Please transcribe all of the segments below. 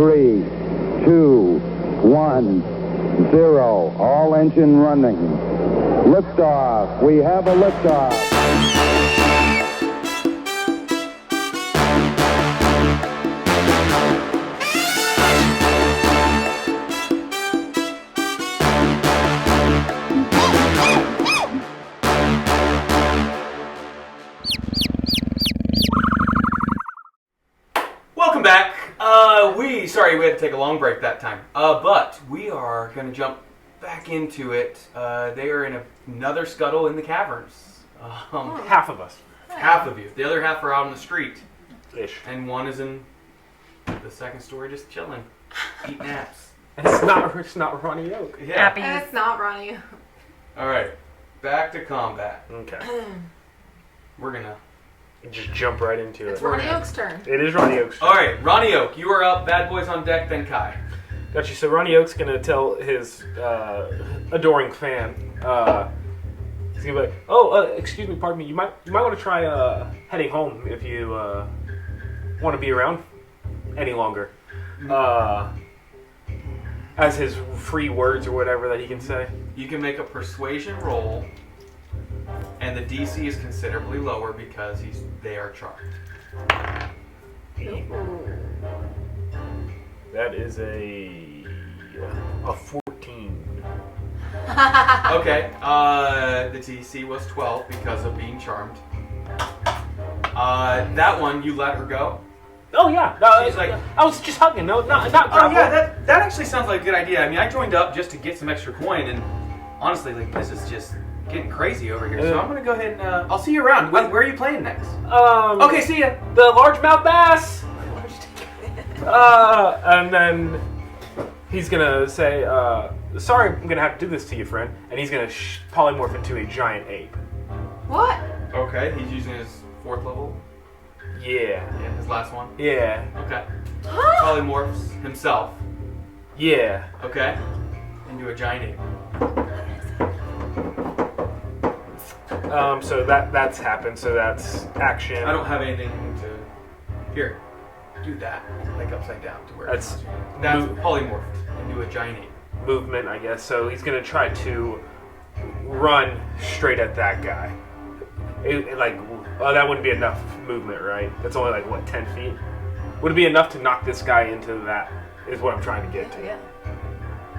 3, 2, 1, 0. All engine running. Liftoff. We have a liftoff. Welcome back. Sorry we had to take a long break that time. But we are going to jump back into it. They are in another scuttle in the caverns. Half of us. Half of you. The other half are out on the street. Ish. And one is in the second story just chilling. Eating naps. It's not Ronnie Oak. Yeah. Happy. It's not Ronnie. Alright. Back to combat. Okay. We're going to... Just jump right into It's it. Ronnie Oak's turn. It is Ronnie Oak's turn. Alright, Ronnie Oak, you are up. Bad boys on deck, then Kai. Got you. So Ronnie Oak's gonna tell his adoring fan. He's gonna be like, "Oh, excuse me, pardon me. You might want to try heading home if you want to be around any longer." As his free words or whatever that he can say. You can make a persuasion roll, and the DC is considerably lower because they are charmed. That is a 14. Okay, the DC was 12 because of being charmed. That one, you let her go. Oh yeah, no, She's like, I was just hugging. No, not oh grapple. yeah, that actually sounds like a good idea. I mean, I joined up just to get some extra coin, and honestly, like, this is just getting crazy over here. So I'm gonna go ahead and I'll see you around. Where are you playing next? Okay, see ya. The largemouth bass. And then he's gonna say, "Sorry, I'm gonna have to do this to you, friend." And he's gonna polymorph into a giant ape. What? Okay, he's using his 4th level. Yeah. Yeah, his last one. Yeah. Okay. Huh? Polymorphs himself. Yeah. Okay. Into a giant ape. So that's happened. So that's action. I don't have anything to... Here. Do that. Like upside down to where That's polymorphed into a giant ape. movement, I guess. So he's gonna try to run straight at that guy. That wouldn't be enough movement, right? That's only like what, 10 feet? Would it be enough to knock this guy into that? Is what I'm trying to get to. Yeah.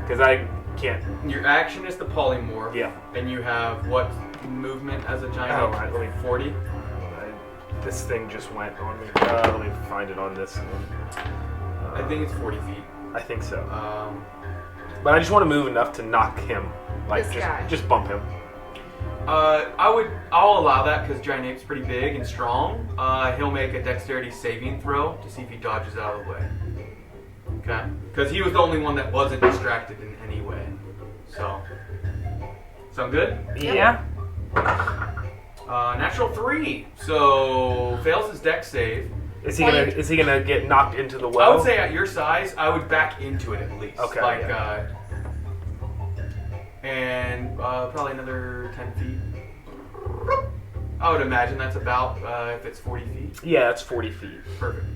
Because I can't. Your action is the polymorph. Yeah. And you have what movement as a giant Oh, ape? right. Let me 40? This thing just went on me. Let me find it on this one. I think it's 40 feet. I think so. Um, But I just want to move enough to knock him, like This guy. just bump him. I'll allow that because giant ape's pretty big and strong. He'll make a dexterity saving throw to see if he dodges out of the way. Okay? Because he was the only one that wasn't distracted in any way. So, sound good? Yeah. Natural 3. So fails his dex save. Is he gonna get knocked into the well? I would say at your size, I would back into it at least. Okay. Like, yeah. And probably another 10 feet. I would imagine that's about if it's 40 feet. Yeah, it's 40 feet. Perfect.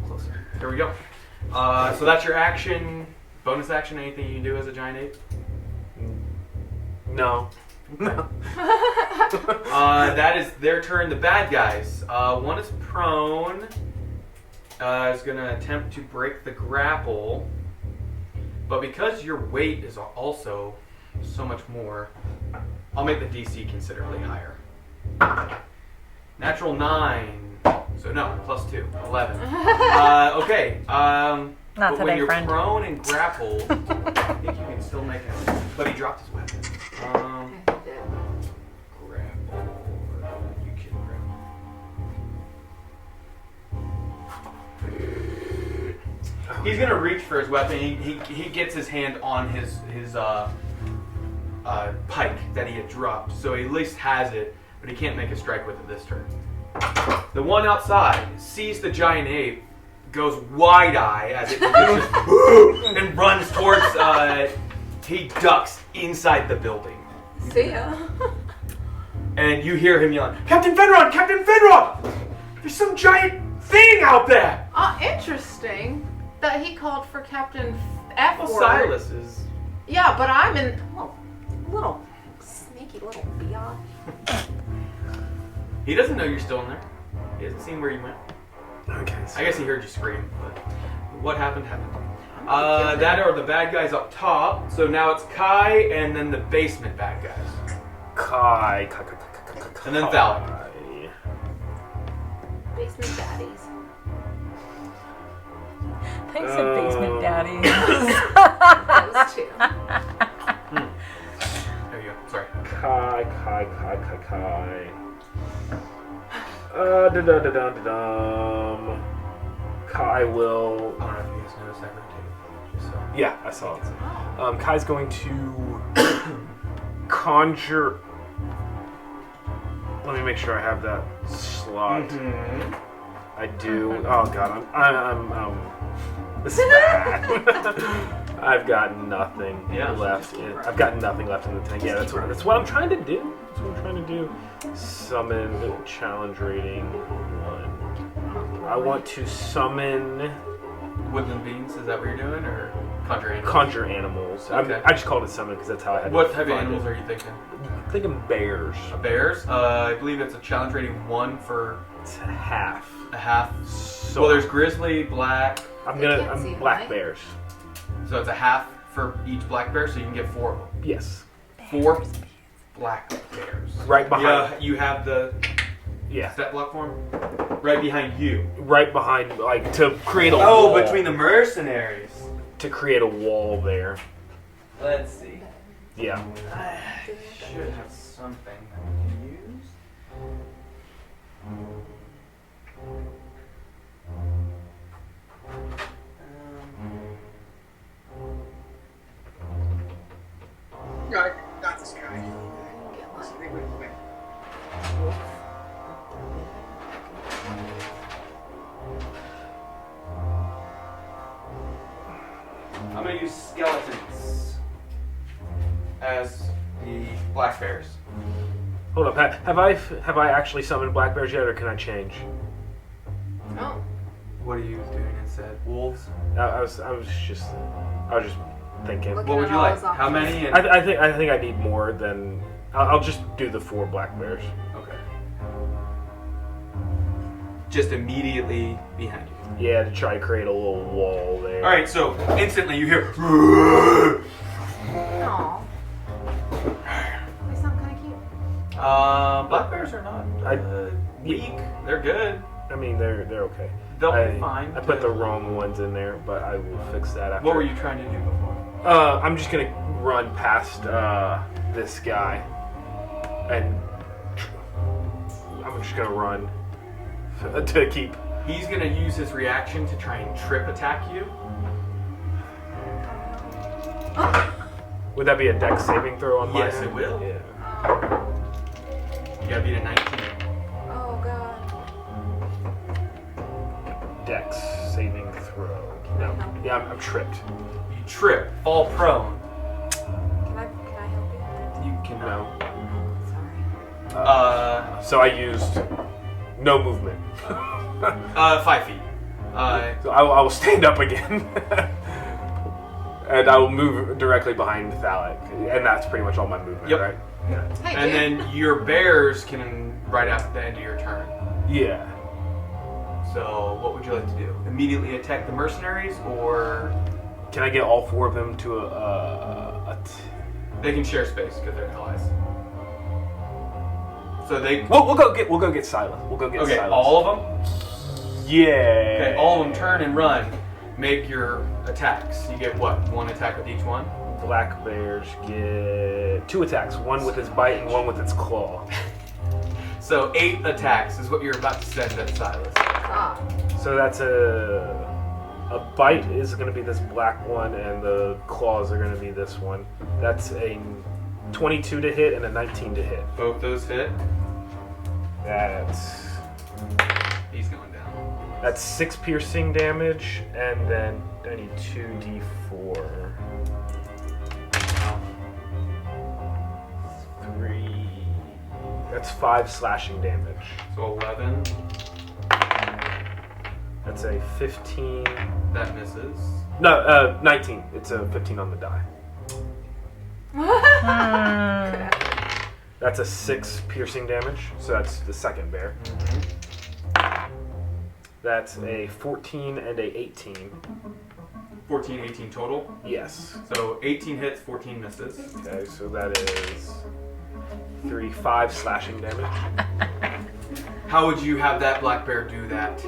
Closer. There we go. So that's your action. Bonus action. Anything you can do as a giant ape? No. No. That is their turn. The bad guys. One is prone. Is going to attempt to break the grapple. But because your weight is also so much more, I'll make the DC considerably higher. Natural 9. So no, plus 2. 11. Okay. Not but today, when you're friend. prone and grappled, I think you can still make it. But he dropped his weapon. Grapple. You can grapple. He's gonna reach for his weapon. He gets his hand on his pike that he had dropped, so he at least has it, but he can't make a strike with it this turn. The one outside sees the giant ape, goes wide-eye as it reaches and runs towards. He ducks inside the building. See ya. and you hear him yelling, Captain Fenron! Captain Fenron! There's some giant thing out there! Interesting that he called for Captain F Well, word. Silas is... Yeah, but I'm in little sneaky little biatch. He doesn't know you're still in there. He hasn't seen where you went. Okay. So I guess he heard you scream, but what happened happened. I'm gonna kill That him. are the bad guys up top. So now it's Kai and then the basement bad guys. Kai. And then Thalic. Basement daddies. Thanks, basement daddy. Those two. There you go. Sorry. Kai. Kai will. I don't know if you guys noticed that rotate. Just so. Yeah, I saw it. Kai's going to conjure. Let me make sure I have that slot. Mm-hmm. I do. Oh god, I'm this is bad. I've got nothing left. I've got nothing left in the tank. Yeah, that's what I'm trying to do. That's what I'm trying to do. Summon challenge rating 1. I want to summon Woodland beans, is that what you're doing? Or conjure animals? conjure animals. Okay. I just called it summon because that's how I had. What to type of find animals it. are you thinking? I'm thinking bears. Bears? I believe it's a challenge rating 1 for It's a half. a half. So Well, there's grizzly, black, I'm can't see black high. bears. so it's a half for each black bear, so you can get 4 of them. Yes. 4 black bears. Right behind. Yeah, you have the Yeah. step block form right behind you. Right behind, like to create a wall. between the mercenaries. To create a wall there. Let's see. Yeah. I should have something that we can use. Not this guy. Wait. I'm gonna use skeletons as the black bears. Hold up. Have I actually summoned black bears yet, or can I change? Oh. What are you doing instead? Wolves? I was just thinking. Look. What would you all like? his How options. many? And... I think I need more than. I'll just do the 4 black bears. Okay. Just immediately behind you. Yeah, to try to create a little wall there. All right, so instantly you hear. Aw. They sound kind of cute. Black bears are not weak. They're good. I mean, they're okay. They'll be fine. I put the wrong ones in there, but I will fix that after. What were you trying to do before? I'm just gonna run past this guy, and I'm just gonna run to keep. He's gonna use his reaction to try and trip attack you. Would that be a dex saving throw on my Yes, end? it will. Yeah. You gotta beat a 19. Oh god. Dex saving throw. No. Yeah, I'm tripped. You trip, fall prone. Can I help you? You can No. Sorry. So I used no movement. 5 feet. So I will stand up again. And I will move directly behind Thalic. And that's pretty much all my movement, Yep. right? Yeah. Hey, And dude. then your bears can right after the end of your turn. Yeah. So what would you like to do? Immediately attack the mercenaries, or Can I get all 4 of them to they can share space because they're allies. So they We'll go get Silas. We'll go get okay. Silas. All of them. Yeah. Okay, all of them turn and run. Make your attacks. You get what? 1 attack with each one. Black bears get 2 attacks. 1 with its bite and 1 with its claw. So 8 attacks is what you're about to send at Silas. Ah. So that's a bite is going to be this black one, and the claws are going to be this one. That's a 22 to hit and a 19 to hit. Both those hit. That's He's going down. 6 piercing damage, and then I need 2d4. 3. That's 5 slashing damage. So 11. That's a 15. That misses. No, 19. It's a 15 on the die. That's a 6 piercing damage. So that's the second bear. That's a 14 and a 18. 14, 18 total. Yes. So 18 hits, 14 misses. Okay, so that is 5 slashing damage. How would you have that black bear do that?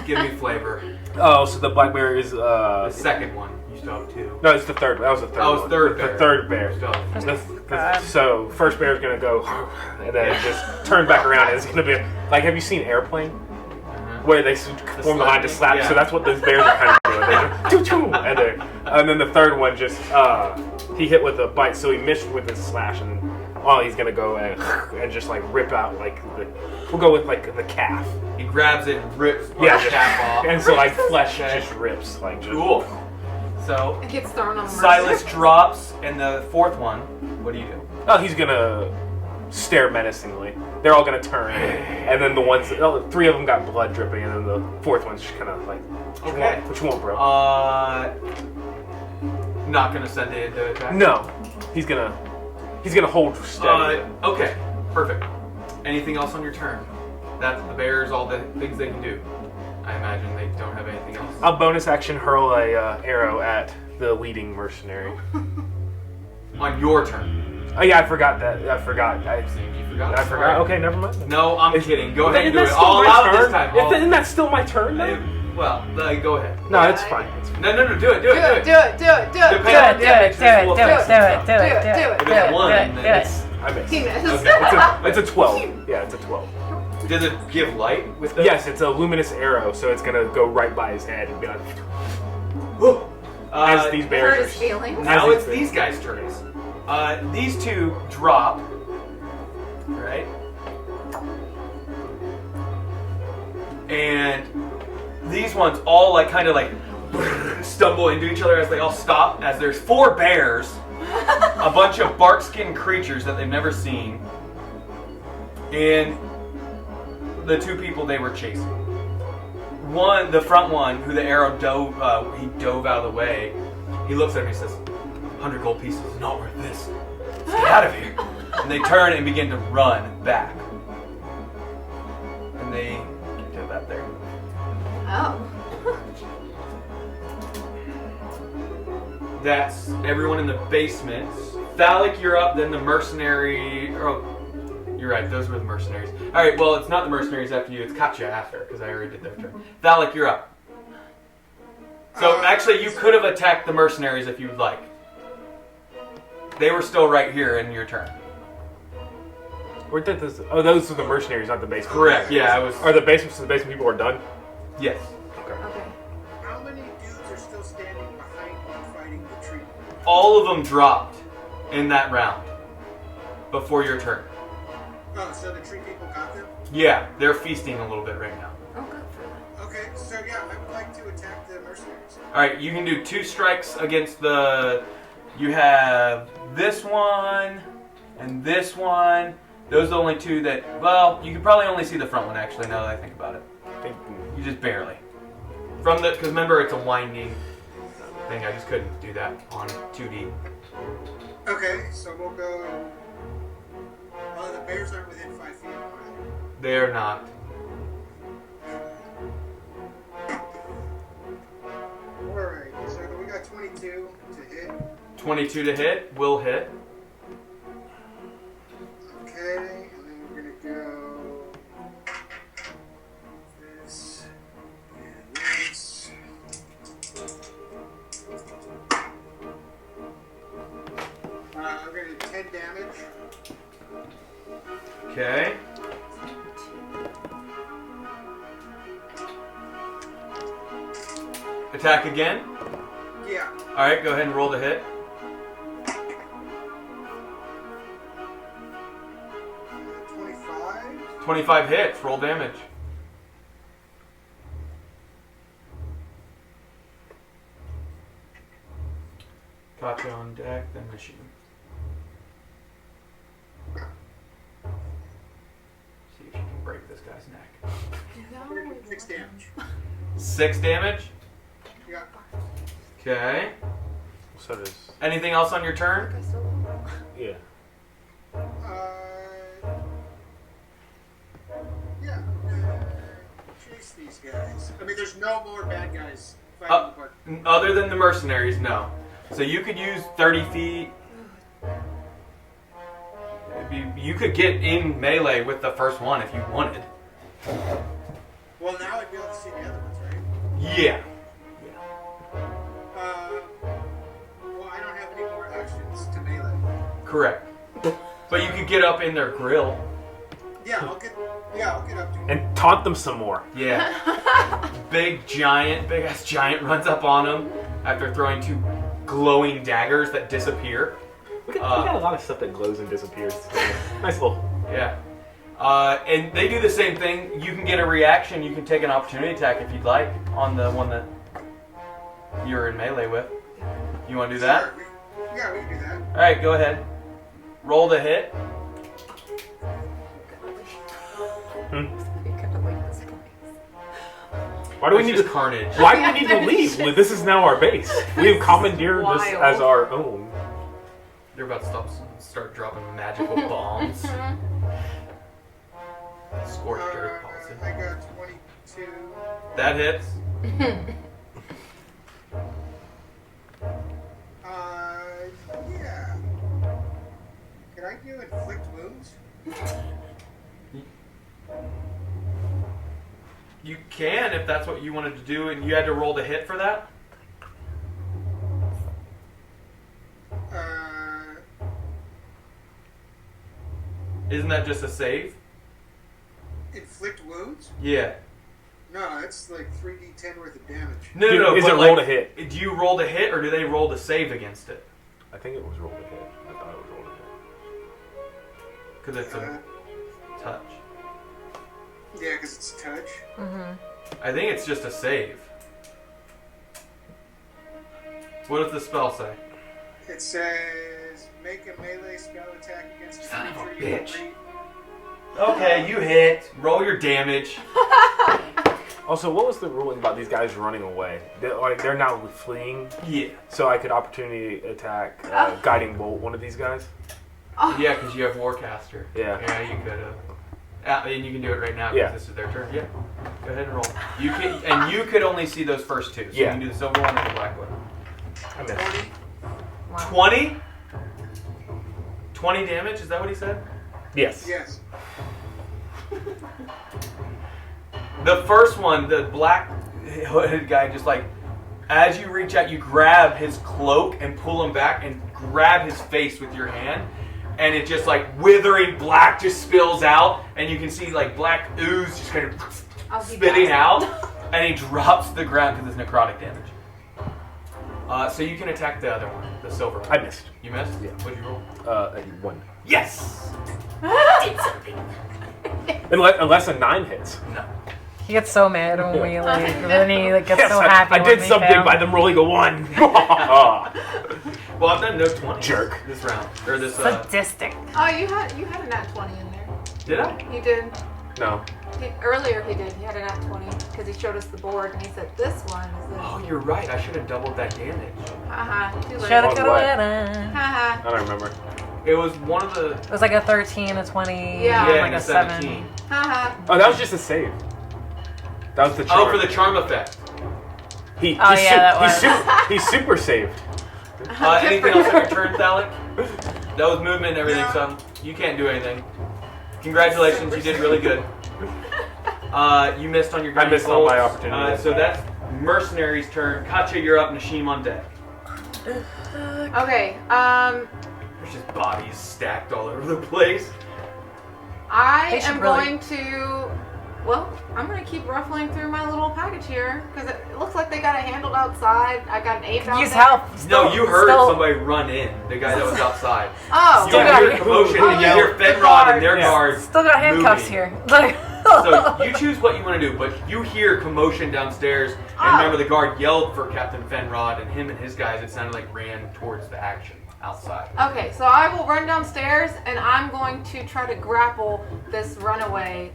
Give me flavor. Oh, so the black bear is The second one. You still have 2. no, it's the third. That was the third. Oh, it's one. third The bear. third bear. Still have So first bear is gonna go, and then just turn back around. And it's gonna be like, have you seen Airplane? Where they form the line to slap. yeah. So that's what those bears are kind of doing. They're choo-choo, and then the third one just he hit with a bite, so he missed with his slash, and he's gonna go and just like rip out like we'll go with like the calf. He grabs it and rips the Yeah, cap off. and so like flesh just rips like just, Cool. So It gets thrown on the Silas drops, and the fourth one. What do you do? Oh, he's gonna stare menacingly. They're all gonna turn, and then the ones, 3 of them got blood dripping, and then the fourth one's just kind of like, Okay. What you want, bro? Not gonna send it to attack. No, he's gonna hold steady. Okay, perfect. Anything else on your turn? That's the bears. All the things they can do. I imagine they don't have anything else. I'll bonus action hurl a arrow at the leading mercenary. On your turn. Oh yeah, I forgot that. I forgot. You forgot. I forgot. Okay, never mind. No, I'm kidding. Go ahead and do Isn't it. that still I'll my allow it turn? this time. Isn't that still my turn? Though? Well, go ahead. No, it's fine. It's fine. No, do it. Do it. Depending on damage, we'll fix it. Do it. If it's 1, then it's... I missed. He missed. It's a 12. Yeah, it's a 12. Does it give light with the... Yes, it's a luminous arrow, so it's gonna go right by his head and be like. As these Hurt bears his feelings. Now As it's these these guys' turns. These 2 drop. Right? And these ones all like kind of like stumble into each other as they all stop, as there's 4 bears, a bunch of bark-skinned creatures that they've never seen, and the 2 people they were chasing. The front one, who the arrow dove out of the way, he looks at me and says, 100 gold pieces is not worth this. Let's get out of here. And they turn and begin to run back. And they get that there. Oh. That's everyone in the basement. Thalic, you're up, then the mercenary... Oh, you're right, those were the mercenaries. Alright, well, it's not the mercenaries after you, it's Katya after, because I already did their turn. Thalic, you're up. So, actually, you could have attacked the mercenaries if you'd like. They were still right here in your turn. those are the mercenaries, not the basement. Correct, yeah, I was... Are the basement people are done? Yes. Okay. How many dudes are still standing behind you fighting the tree? All of them dropped in that round before your turn. Oh, so the tree people got them? Yeah, they're feasting a little bit right now. Oh, good for them. Okay, so yeah, I would like to attack the mercenaries. Alright, you can do 2 strikes against the... You have this one and this one. Those are the only 2 that... Well, you can probably only see the front one, actually, now that I think about it. You just barely. Because remember, it's a winding thing. I just couldn't do that on 2D. Okay, so we'll go... the bears aren't within 5 feet. They're not. Alright, so we got 22 to hit. 22 to hit. Will hit. Okay, and then we're gonna go... this and this. We're gonna do 10 damage. Okay. Attack again. Yeah. Alright, go ahead and roll the hit. 25. 25 hits. Roll damage. Katya on deck, then machine. guy's neck. 6 damage. 6 damage? Yeah. Okay. So does. Anything else on your turn? Yeah. Yeah. Chase these guys. I mean, there's no more bad guys fighting the park. Other than the mercenaries, no. So you could use 30 feet. You could get in melee with the first one if you wanted. Well, now I'd be able to see the other ones, right? Yeah. Well, I don't have any more actions to melee. Correct. But you could get up in their grill. Yeah, I'll get up to him. And taunt them some more. Yeah. big ass giant runs up on him after throwing 2 glowing daggers that disappear. We got a lot of stuff that glows and disappears. Nice little. Yeah. And they do the same thing. You can get a reaction. You can take an opportunity attack if you'd like on the one that you're in melee with. You want to do that? Sure. Yeah, we can do that. All right, go ahead. Roll the hit. Why do we need to carnage? Why do we need to leave? Well, this is now our base. We have commandeered this as our own. They're about to start dropping magical bombs. Scorched earth policy. I got 22. That hits. Yeah. Can I do inflict wounds? You can if that's what you wanted to do, and you had to roll the hit for that. Isn't that just a save? Inflict wounds? Yeah. No, it's like 3d10 worth of damage. No. Is but it roll to hit? Do you roll the hit, or do they roll the save against it? I think it was roll to hit. I thought it was roll to hit. Because it's a touch. Yeah, because it's touch. I think it's just a save. What does the spell say? It says, make a melee spell attack against a Son of a creature you bitch. agree. Okay, you hit. Roll your damage. Also, what was the ruling about these guys running away? They're now fleeing. Yeah. So I could opportunity attack guiding bolt one of these guys. Yeah, because you have Warcaster. Yeah. Yeah, you could have. And you can do it right now because Yeah. this is their turn. Yeah. Go ahead and roll. You can, and you could only see those first 2. So Yeah. you can do the silver one and the black one. I missed. 20? 20 damage? Is that what he said? Yes. Yes. The first one, the black hooded guy, just like, as you reach out, you grab his cloak and pull him back and grab his face with your hand. And it just like withering black just spills out. And you can see like black ooze just kind of spitting out. And he drops to the ground because it's necrotic damage. So you can attack the other one, the silver one. I missed. You missed? Yeah. What'd you roll? 1. Yes! Unless a 9 hits. No. He gets so mad when we like, then he like gets so happy. I when did we something fail. by them rolling a 1. Well, I've done no 20. Jerk. This round. Or this, Sadistic. Oh, you had a nat 20 in there. did I? You did. No. Earlier he did. He had a nat 20 because he showed us the board and he said this one is this. Oh, you're right. I should have doubled that damage. Haha. Too late. Shoulda, On coulda, what? woulda. Haha. I don't remember. It was one of the... It was like a 13, a 20, Yeah. Yeah, like and a a 7. 17. Haha. Oh, that was just a save. That was the charm. Oh, for the charm effect. He's super saved. Anything else on your turn, Alec? That was movement and everything, so you can't do anything. Congratulations, you did really good. You missed on your guiding I missed on my bolts. opportunity. So that's Mercenary's turn. Katya, you're up. Nashim on deck. Okay. There's just bodies stacked all over the place. I They should am really- going to. Well, I'm going to keep ruffling through my little package here because it looks like they got it handled outside. I got an ape out Use there. help. No, you heard Still- somebody run in. The guy that was outside. Oh. You Still got hear it. commotion, Oh, and you yeah. hear Fenrod and their Yeah. guards. Still got handcuffs moving. here. Like, So you choose what you want to do, but you hear commotion downstairs, and remember the guard yelled for Captain Fenrod, and him and his guys, it sounded like ran towards the action outside. Okay, so I will run downstairs and I'm going to try to grapple this runaway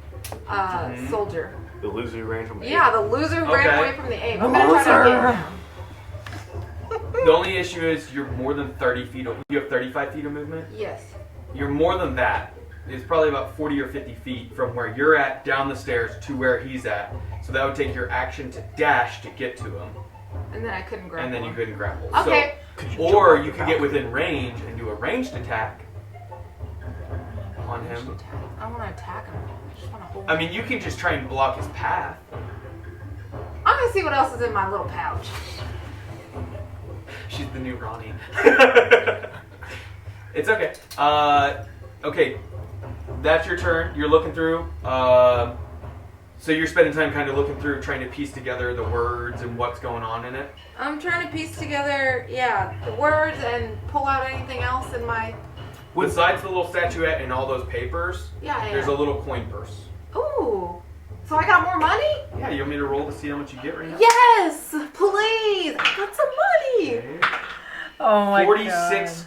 soldier. The loser who ran from the Yeah, the loser who ran Okay. away from the ape. I'm gonna try to get him. The only issue is you're more than 30 feet. You have 35 feet of movement? Yes. You're more than that. It's probably about 40 or 50 feet from where you're at down the stairs to where he's at. So that would take your action to dash to get to him. And then I couldn't grab And then him. you couldn't grapple. Okay. So, or you could get within range and do a ranged attack on him. I want to attack him. I just want to hold I him. mean, you can just try and block his path. I'm going to see what else is in my little pouch. She's the new Ronnie. It's okay. Okay. That's your turn. You're looking through. So you're spending time kind of looking through, trying to piece together the words and what's going on in it. I'm trying to piece together, the words and pull out anything else in my... Besides the little statuette and all those papers, Yeah. there's a little coin purse. Ooh. So I got more money? Yeah, you want me to roll to see how much you get right now? Yes! Please! I got some money! Okay. Oh my 46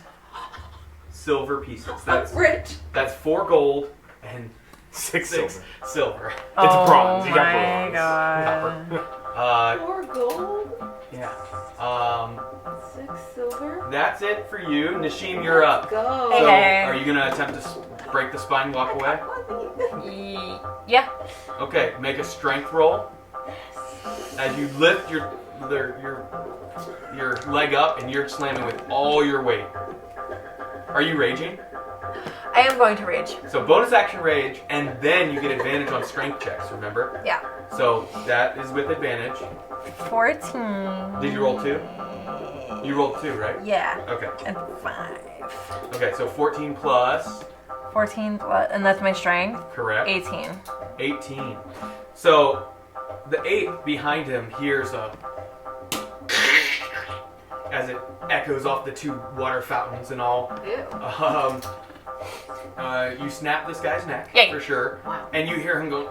silver pieces. I'm rich. That's 4 gold and 6 6 silver. It's Oh bronze. You got my bronze. god. 4 gold, Yeah. 6 silver. That's it for you. Nashim, you're up. Go. So, Hey. are you going to attempt to break the spine, walk away? Yeah. Okay, make a strength roll. As you lift your leg up and you're slamming with all your weight. Are you raging? I am going to rage. So bonus action rage, and then you get advantage on strength checks, remember? Yeah. So that is with advantage. 14. Did you roll 2? You rolled 2, right? Yeah. Okay. And 5. Okay, so 14 plus, 14 plus, and that's my strength. correct? 18. 18. So the ape behind him hears a as it echoes off the 2 water fountains and all. Ew. You snap this guy's neck Yay. for sure, Wow. and you hear him go.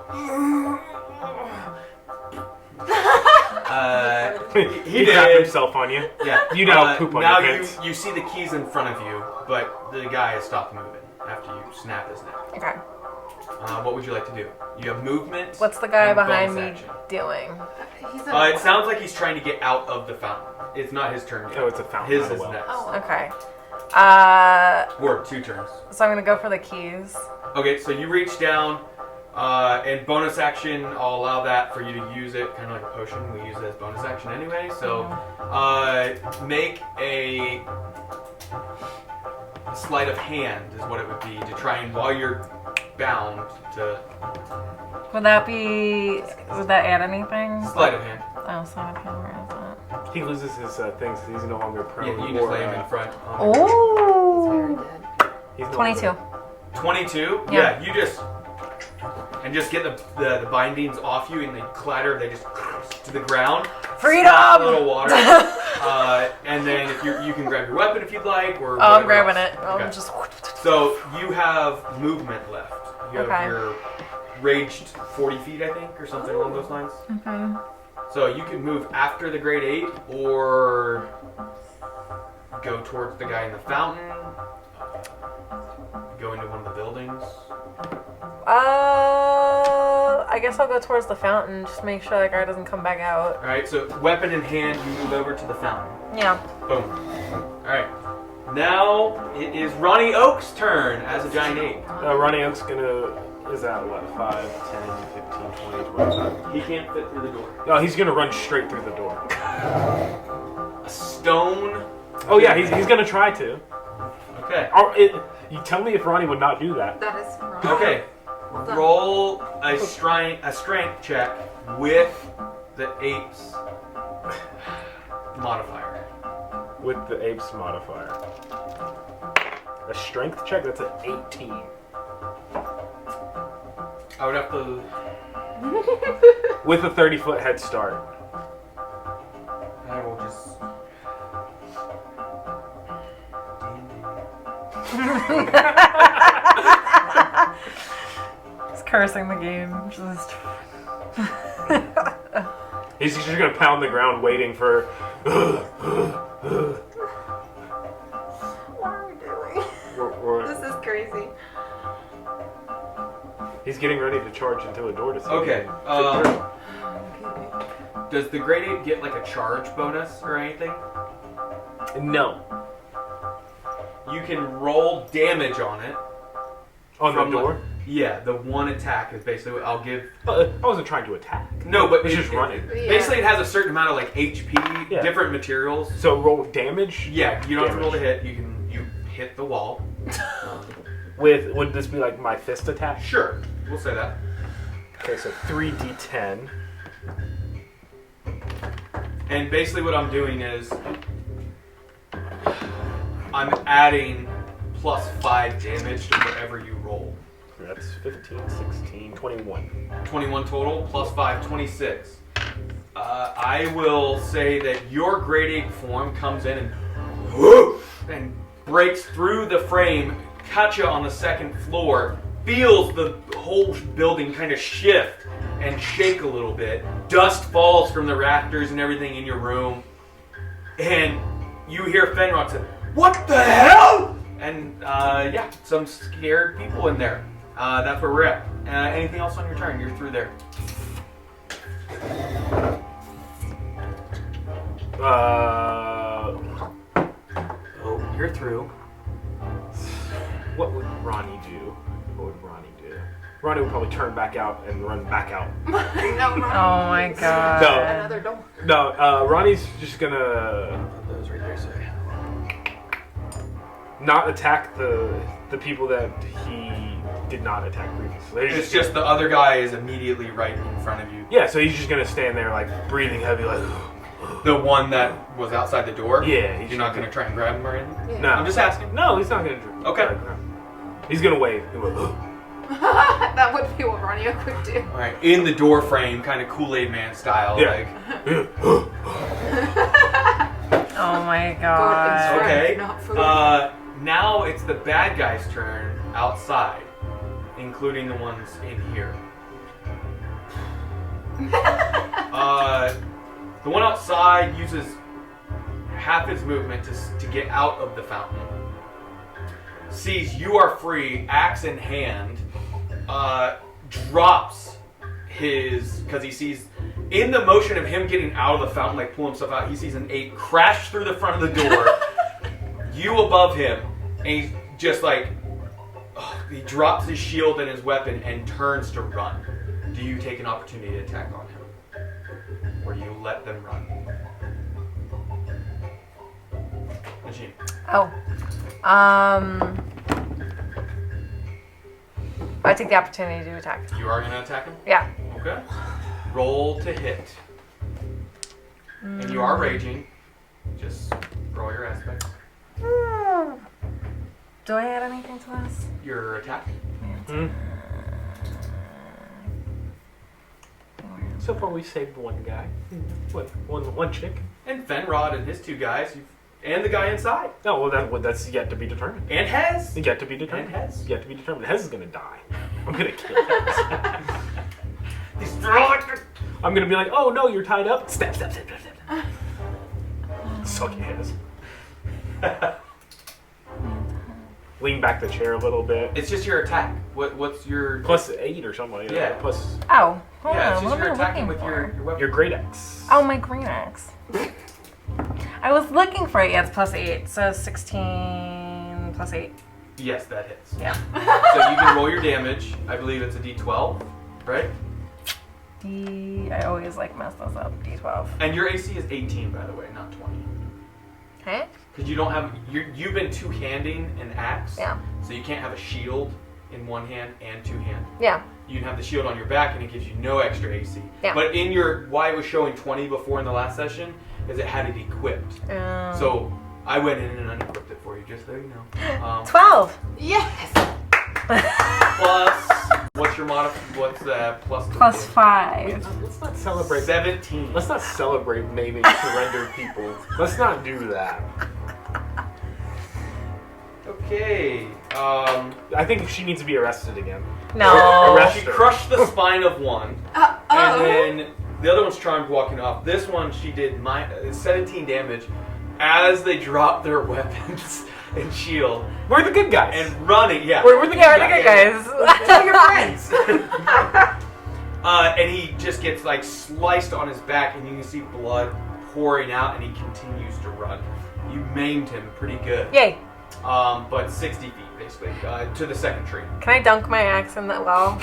He tapped himself on you. Yeah. You now poop on now your pants. you see the keys in front of you, but the guy has stopped moving after you snap his neck. Okay. What would you like to do? You have movement. What's the guy and behind bonus me action. doing? He's It sounds like he's trying to get out of the fountain. It's not his turn yet. Oh, it's a fountain, His not a is well. next. Oh. Okay. Or 2 turns. So I'm gonna go for the keys. Okay, so you reach down, and bonus action, I'll allow that for you to use it, kind of like a potion. We use it as bonus action anyway. So, make a sleight of hand is what it would be to try and, while you're bound, to Would that add anything? sleight of hand. Oh, sleight of hand, where is that? He loses his things. He's no longer prone. Yeah, you just lay him in front. Oh. He's no 22. longer- 22. Yeah. You just get the bindings off you, and they clatter. They just to the ground. Freedom! Splash a little water. And then if you can grab your weapon if you'd like, or Oh, I'm whatever grabbing else. it. I'm Okay. just. So you have movement left. You have Okay. your raged 40 feet, I think, or something along those lines. Okay. So you can move after the Great Ape, or go towards the guy in the fountain. Go into one of the buildings. I guess I'll go towards the fountain. Just make sure that guy doesn't come back out. All right. So weapon in hand, you move over to the fountain. Yeah. Boom. All right. Now it is Ronnie Oak's turn as a giant ape. Ronnie Oak's is that what, 5, 10, 15, 20, 25? He can't fit through the door. No, he's gonna run straight through the door. A stone. Oh yeah, he's gonna try to. Okay. You tell me if Ronnie would not do that. That is wrong. Okay. done. Roll a strength check with the ape's modifier. With the apes modifier. A strength check? That's an 18. I would have to. With a 30-foot head start. I will just. He's cursing the game. Just. He's just gonna pound the ground waiting for. What are we doing? or This is crazy. he's He's getting ready to charge into a door to see. Okay. him. Does the grade 8 get like a charge bonus or anything? No. You can roll damage on it. On the from door? Yeah, the one attack is basically what I'll give. I wasn't trying to attack. No, but It's just running. Basically, it has a certain amount of like HP, Yeah. different materials. So roll damage? Yeah, you don't have to roll to Damage. hit. You hit the wall. Would this be like my fist attack? Sure, we'll say that. Okay, so 3d10. And basically, what I'm doing is I'm adding plus 5 damage to whatever you roll. That's 15, 16, 21. 21 total, plus 5, 26. I will say that your grade 8 form comes in and breaks through the frame, catch you on the second floor, feels the whole building kind of shift and shake a little bit. Dust falls from the rafters and everything in your room. And you hear Fenrod say, "What the hell?" And yeah, some scared people in there. That's where we're at. Anything else on your turn? You're through there. Oh, you're through. What would Ronnie do? Ronnie would probably turn back out and run back out. No, Oh my god. No. Another door. No, Ronnie's just gonna Those right there, sorry. not attack the people that he did not attack previously. It's just the other guy is immediately right in front of you. Yeah, so he's just gonna stand there like breathing heavy, like The one that was outside the door? Yeah, You're not going to try and grab him or anything? no. I'm just asking. No, he's not gonna do. Okay. He's gonna wave. He'll go, That would be what Ronnie would do. Alright, in the door frame, kind of Kool-Aid Man style. Yeah. Like, Oh my god. okay. Not food. Now it's the bad guy's turn outside, including the ones in here. The one outside uses half his movement to get out of the fountain. Sees you are free, axe in hand, drops his, because he sees, in the motion of him getting out of the fountain, like pulling himself out, he sees an 8 crash through the front of the door, you above him, and he's just like, he drops his shield and his weapon and turns to run. Do you take an opportunity to attack on him? Or do you let them run? Machine. Oh. I take the opportunity to attack. You are going to attack him? Yeah. Okay. Roll to hit. And you are raging. Just roll your aspects. Do I add anything to this? Your attack. So far, we saved one guy. One chick. And Fenrod and his 2 guys. And the guy inside. No, that's yet to be determined. And Hez. Yet to be determined. And Hez. Yet to be determined. Hez is gonna die. I'm gonna kill Hez. He's throwing. I'm gonna be like, oh no, you're tied up. Step. Suck Hez. Lean back the chair a little bit. It's just your attack. What's your... Plus 8 or something like that. Yeah. Plus Oh. Hold Yeah, it's on. just What you're am I attacking looking with for? your weapon. your great axe. Oh, my green axe. I was looking for it. Yeah, it's plus 8. So 16 plus 8. Yes, that hits. Yeah. So you can roll your damage. I believe it's a d12, right? I always like mess this up. D12. And your AC is 18, by the way, not 20. Okay. Because you don't have... You've been two-handing an axe. Yeah. So you can't have a shield in one hand and 2 hand. Yeah. You can have the shield on your back and it gives you no extra AC. Yeah. But in your... Why it was showing 20 before in the last session is it had it equipped. So I went in and unequipped it for you, just so you know. 12. Yes! Plus... What's your what's the plus? Plus 5. Let's not celebrate. 17. Let's not celebrate naming surrendered people. Let's not do that. Okay. I think she needs to be arrested again. No. Arrest She her. crushed the spine of one, Oh. and then the other one's charmed walking off. This one, she did 17 damage as they dropped their weapons. and shield We're the good guys. and running. Yeah, we're the Yeah, we're the good guys. Tell your friends. And he just gets like sliced on his back, and you can see blood pouring out, and he continues to run. You maimed him pretty good. Yay. But 60 feet basically to the second tree. Can I dunk my axe in that well?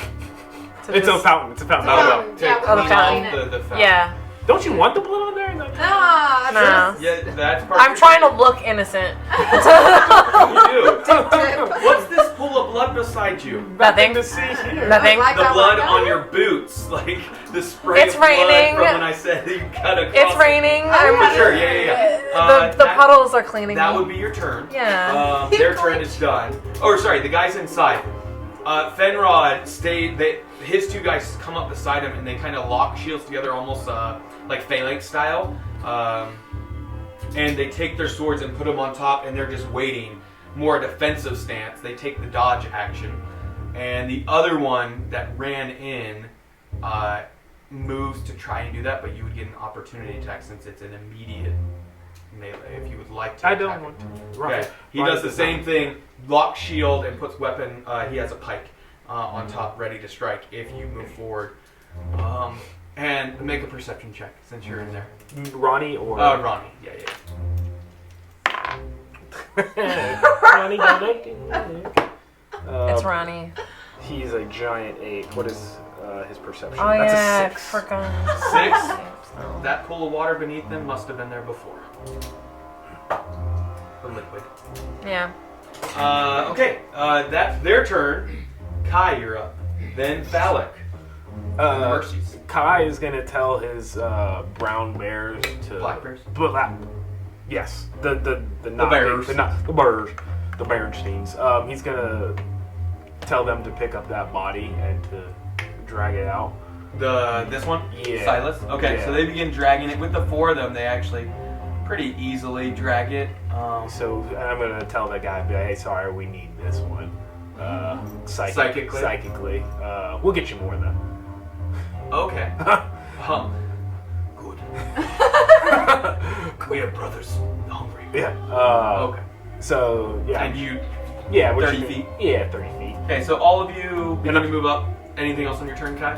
To It's a just- fountain. It's a fountain. Oh, Oh, well, yeah, to we're clean the fountain. off the fountain. Yeah. Don't you want the blood on there? No. Yeah, that's part. I'm trying to look innocent. You do. What's this pool of blood beside you? Nothing. to see here. Nothing. Like The how blood I on know. your boots, like the spray It's of blood raining. from when I said you cut across. It's raining. For sure, yeah. The That- puddles are cleaning That me. would be your turn. Yeah. Their turn is done. Oh, sorry, the guys inside. Fenrod stayed. His two guys come up beside him, and they kind of lock shields together, almost like phalanx style. And they take their swords and put them on top, and they're just waiting. More defensive stance. They take the dodge action, and the other one that ran in moves to try and do that, but you would get an opportunity attack since it's an immediate melee. If you would like to, I attack don't it. want to. Okay. Right. He does the same thing. Lock shield and puts weapon. He has a pike on top, ready to strike if you move forward. And make a perception check since you're in there. Ronnie or Ronnie. Yeah. Ronnie got it. It's Ronnie. He's a giant ape. What is his perception? Oh That's yeah, a 6. frickin' 6. That pool of water beneath them must have been there before. The liquid. Yeah. Okay. That's their turn. Kai, you're up. Then Thalek. Mercies. Kai is gonna tell his brown bears to Black bears? Yes, the bears. the bears, the Berensteins. He's gonna tell them to pick up that body and to drag it out. This one? Yeah. Silas? Okay, Yeah. so they begin dragging it. With the 4 of them, they actually pretty easily drag it. So I'm gonna tell that guy, be like, hey, sorry, we need this one. Psychically? Psychically. We'll get you more though. Okay. Good. We have brothers hungry. Yeah. Okay. So yeah. And you... Yeah. 30 feet? Yeah, 30 feet. Okay, so all of you begin to move up. Anything else on your turn, Kai?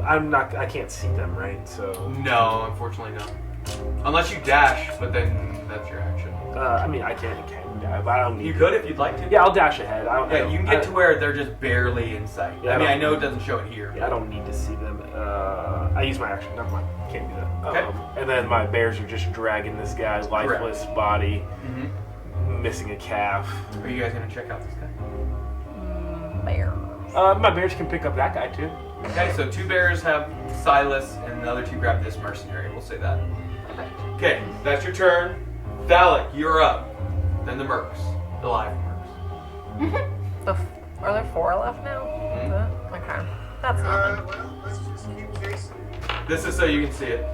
I can't see them, right? So. No, unfortunately no. Unless you dash, but then that's your action. I mean, I can dive. I don't need. You could if you'd like to. Yeah, I'll dash ahead. Yeah, you can get to where they're just barely in sight. Yeah, I mean, I know it doesn't show it here. Yeah, I don't need to see them. I use my action. Never mind. Can't do that. Okay. And then my bears are just dragging this guy's lifeless body, missing a calf. Are you guys gonna check out this guy? Bear. My bears can pick up that guy too. Okay, so 2 bears have Silas, and the other 2 grab this mercenary. We'll say that. Okay, that's your turn. Thalek, you're up. Then the mercs, the live mercs. Are there 4 left now? Okay. That's nothing. Well, let's just keep chasing. This is so you can see it.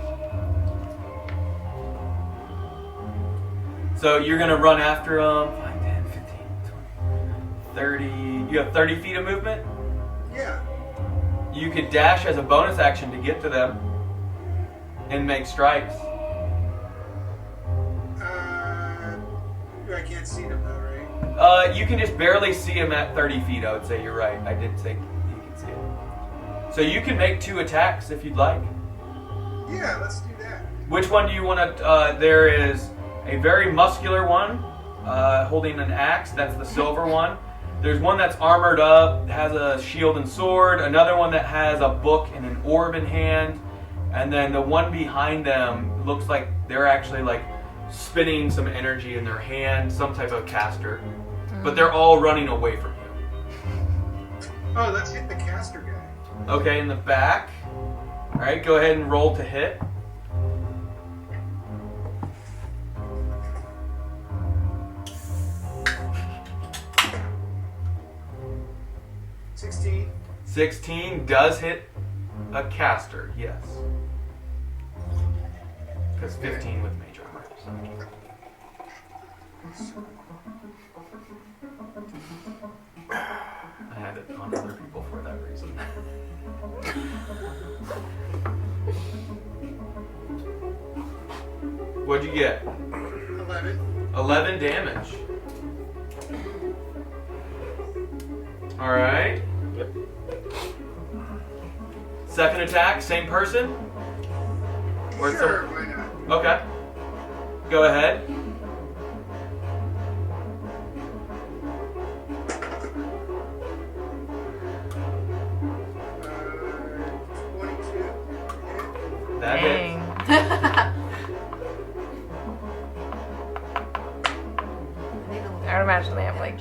So you're gonna run after them. 5, 10, 15, 20, 30. You have 30 feet of movement. Yeah. You could dash as a bonus action to get to them and make strikes. I can't see them though, right? You can just barely see them at 30 feet. I would say you're right. I did think you can see it. So you can make 2 attacks if you'd like. Yeah, let's do that. Which one do you want to? There is a very muscular one holding an axe. That's the silver one. There's one that's armored up, has a shield and sword. Another one that has a book and an orb in hand. And then the one behind them looks like they're actually like spinning some energy in their hand, some type of caster. But they're all running away from you. Oh, let's hit the caster guy. Okay, in the back. All right, go ahead and roll to hit. $16. 16 does hit a caster, yes. Because 15 with major armor. I had it on other people for that reason. What'd you get? 11. 11 damage. All right. Yep. Second attack, same person? Or Sure, why not? Okay. Go ahead. 22. That hits. I would imagine they have like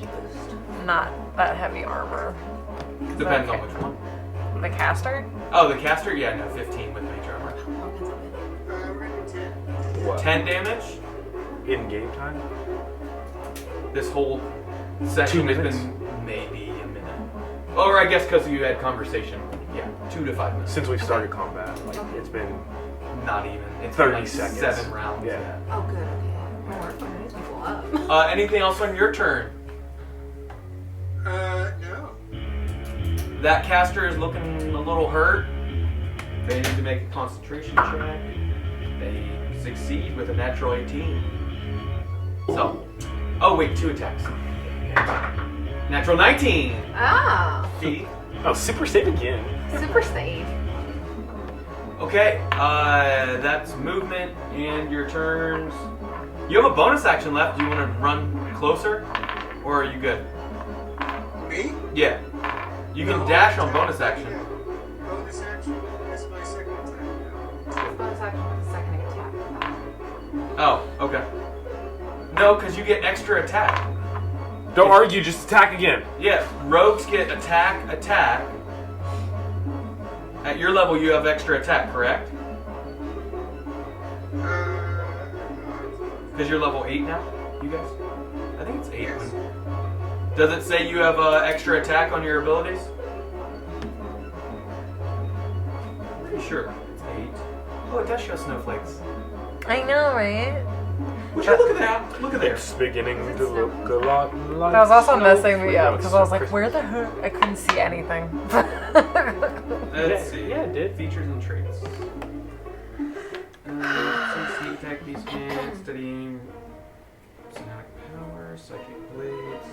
not that heavy armor. Depends on which one. The caster? Oh, the caster? Yeah, no, 15 with major armor. We're gonna do 10. What? 10 damage? In game time? This whole session 2 has minutes? been maybe a minute. Or I guess because you had conversation. Yeah, 2 to 5 minutes. Since we've started combat, like it's been Not even. It's 30 been like seconds. 7 rounds. Yeah. Oh, good. Okay. Don't worry, fucking these people up. Anything else on your turn? No. That caster is looking a little hurt. They need to make a concentration check. They succeed with a natural 18. So, oh wait, 2 attacks. Natural 19. Ah, See? Oh, super save again. super save. Okay, that's movement and your turns. You have a bonus action left. Do you want to run closer? Or are you good? Me? Yeah. You can No. dash on bonus action. Yeah. Bonus action is my second attack. Bonus action with a second attack. Oh, okay. No, because you get extra attack. Don't argue, just attack again. Yeah, rogues get attack. At your level, you have extra attack, correct? Because you're level 8 now, you guys? I think it's 8. Yes. Does it say you have extra attack on your abilities? Pretty sure it's 8. Oh, it does show snowflakes. I know, right? Would you look at that? Look at there. It's beginning to look a lot like That was also snow. messing me up No, because it's I was like, Christmas. where the heck? I couldn't see anything. Let's see. Yeah, it did. Features and traits. Sneak attack, beast scan, steady, psionic power, psychic blades,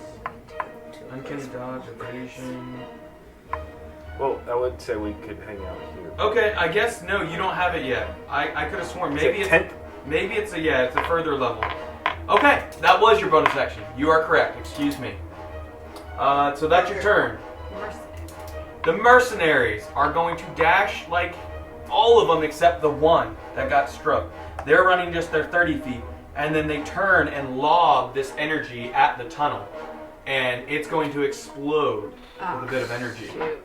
uncanny dodge, evasion. Well, I would say we could hang out here. Okay, I guess no, you don't have it yet. I could have sworn Is maybe it it's 10th? maybe it's a further level. Okay, that was your bonus action. You are correct. Excuse me. So that's your turn. The mercenaries are going to dash like all of them except the one that got struck. They're running just their 30 feet, and then they turn and lob this energy at the tunnel, and it's going to explode with a bit of energy. Shoot.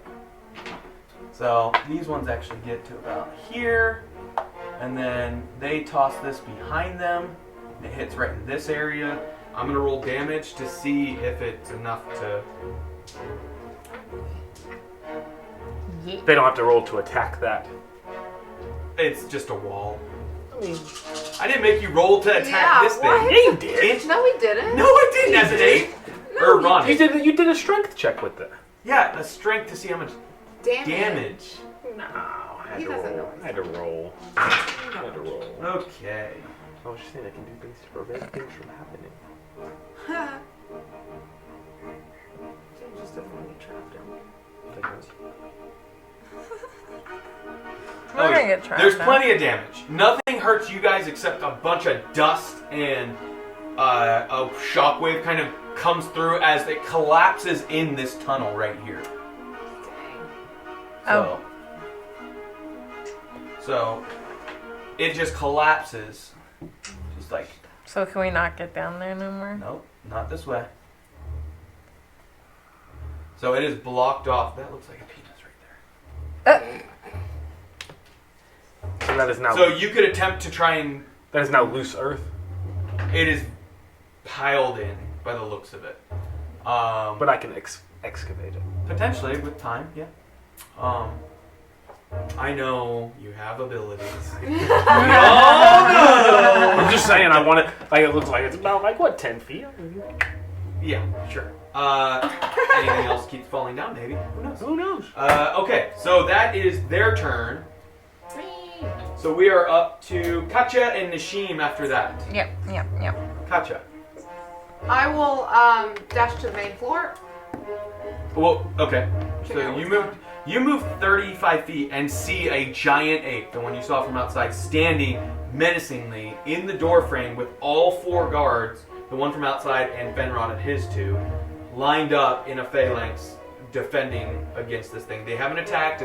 So these ones actually get to about here, and then they toss this behind them. It hits right in this area. I'm gonna roll damage to see if it's enough to. They don't have to roll to attack that. It's just a wall. I didn't make you roll to attack Yeah, this thing. what? Yeah, you did. No, we didn't. No, I didn't. As an 8. Or Ron. You did a strength check with it. Yeah, a strength to see how much Damn it. damage. No, I had He to doesn't roll. know I had to roll. I had to roll. Okay. I was just saying I can do things to prevent things from happening. Just a funny trap down. We're gonna get trapped. There's now. plenty of damage. Nothing hurts you guys except a bunch of dust and a shockwave kind of comes through as it collapses in this tunnel right here. Oh. So it just collapses. Just like, So can we not get down there no more? nope, not this way. So it is blocked off. That looks like a penis right there. So that is now. So you could attempt to try and. that is now loose earth. It is piled in by the looks of it. But I can excavate it. Potentially with time, yeah. I know you have abilities. We all know. I'm just saying, I want it. Like it looks like it's about like what 10 feet. Yeah, sure. Anything else keeps falling down? Maybe. Who knows? Who knows? Okay, so that is their turn. So we are up to Katya and Nishim after that. Yep. Katya. I will dash to the main floor. Well, okay. Check out So what's you move 35 feet and see a giant ape, the one you saw from outside, standing menacingly in the doorframe with all 4 guards, the one from outside and Fenrod and his 2, lined up in a phalanx defending against this thing. They haven't attacked,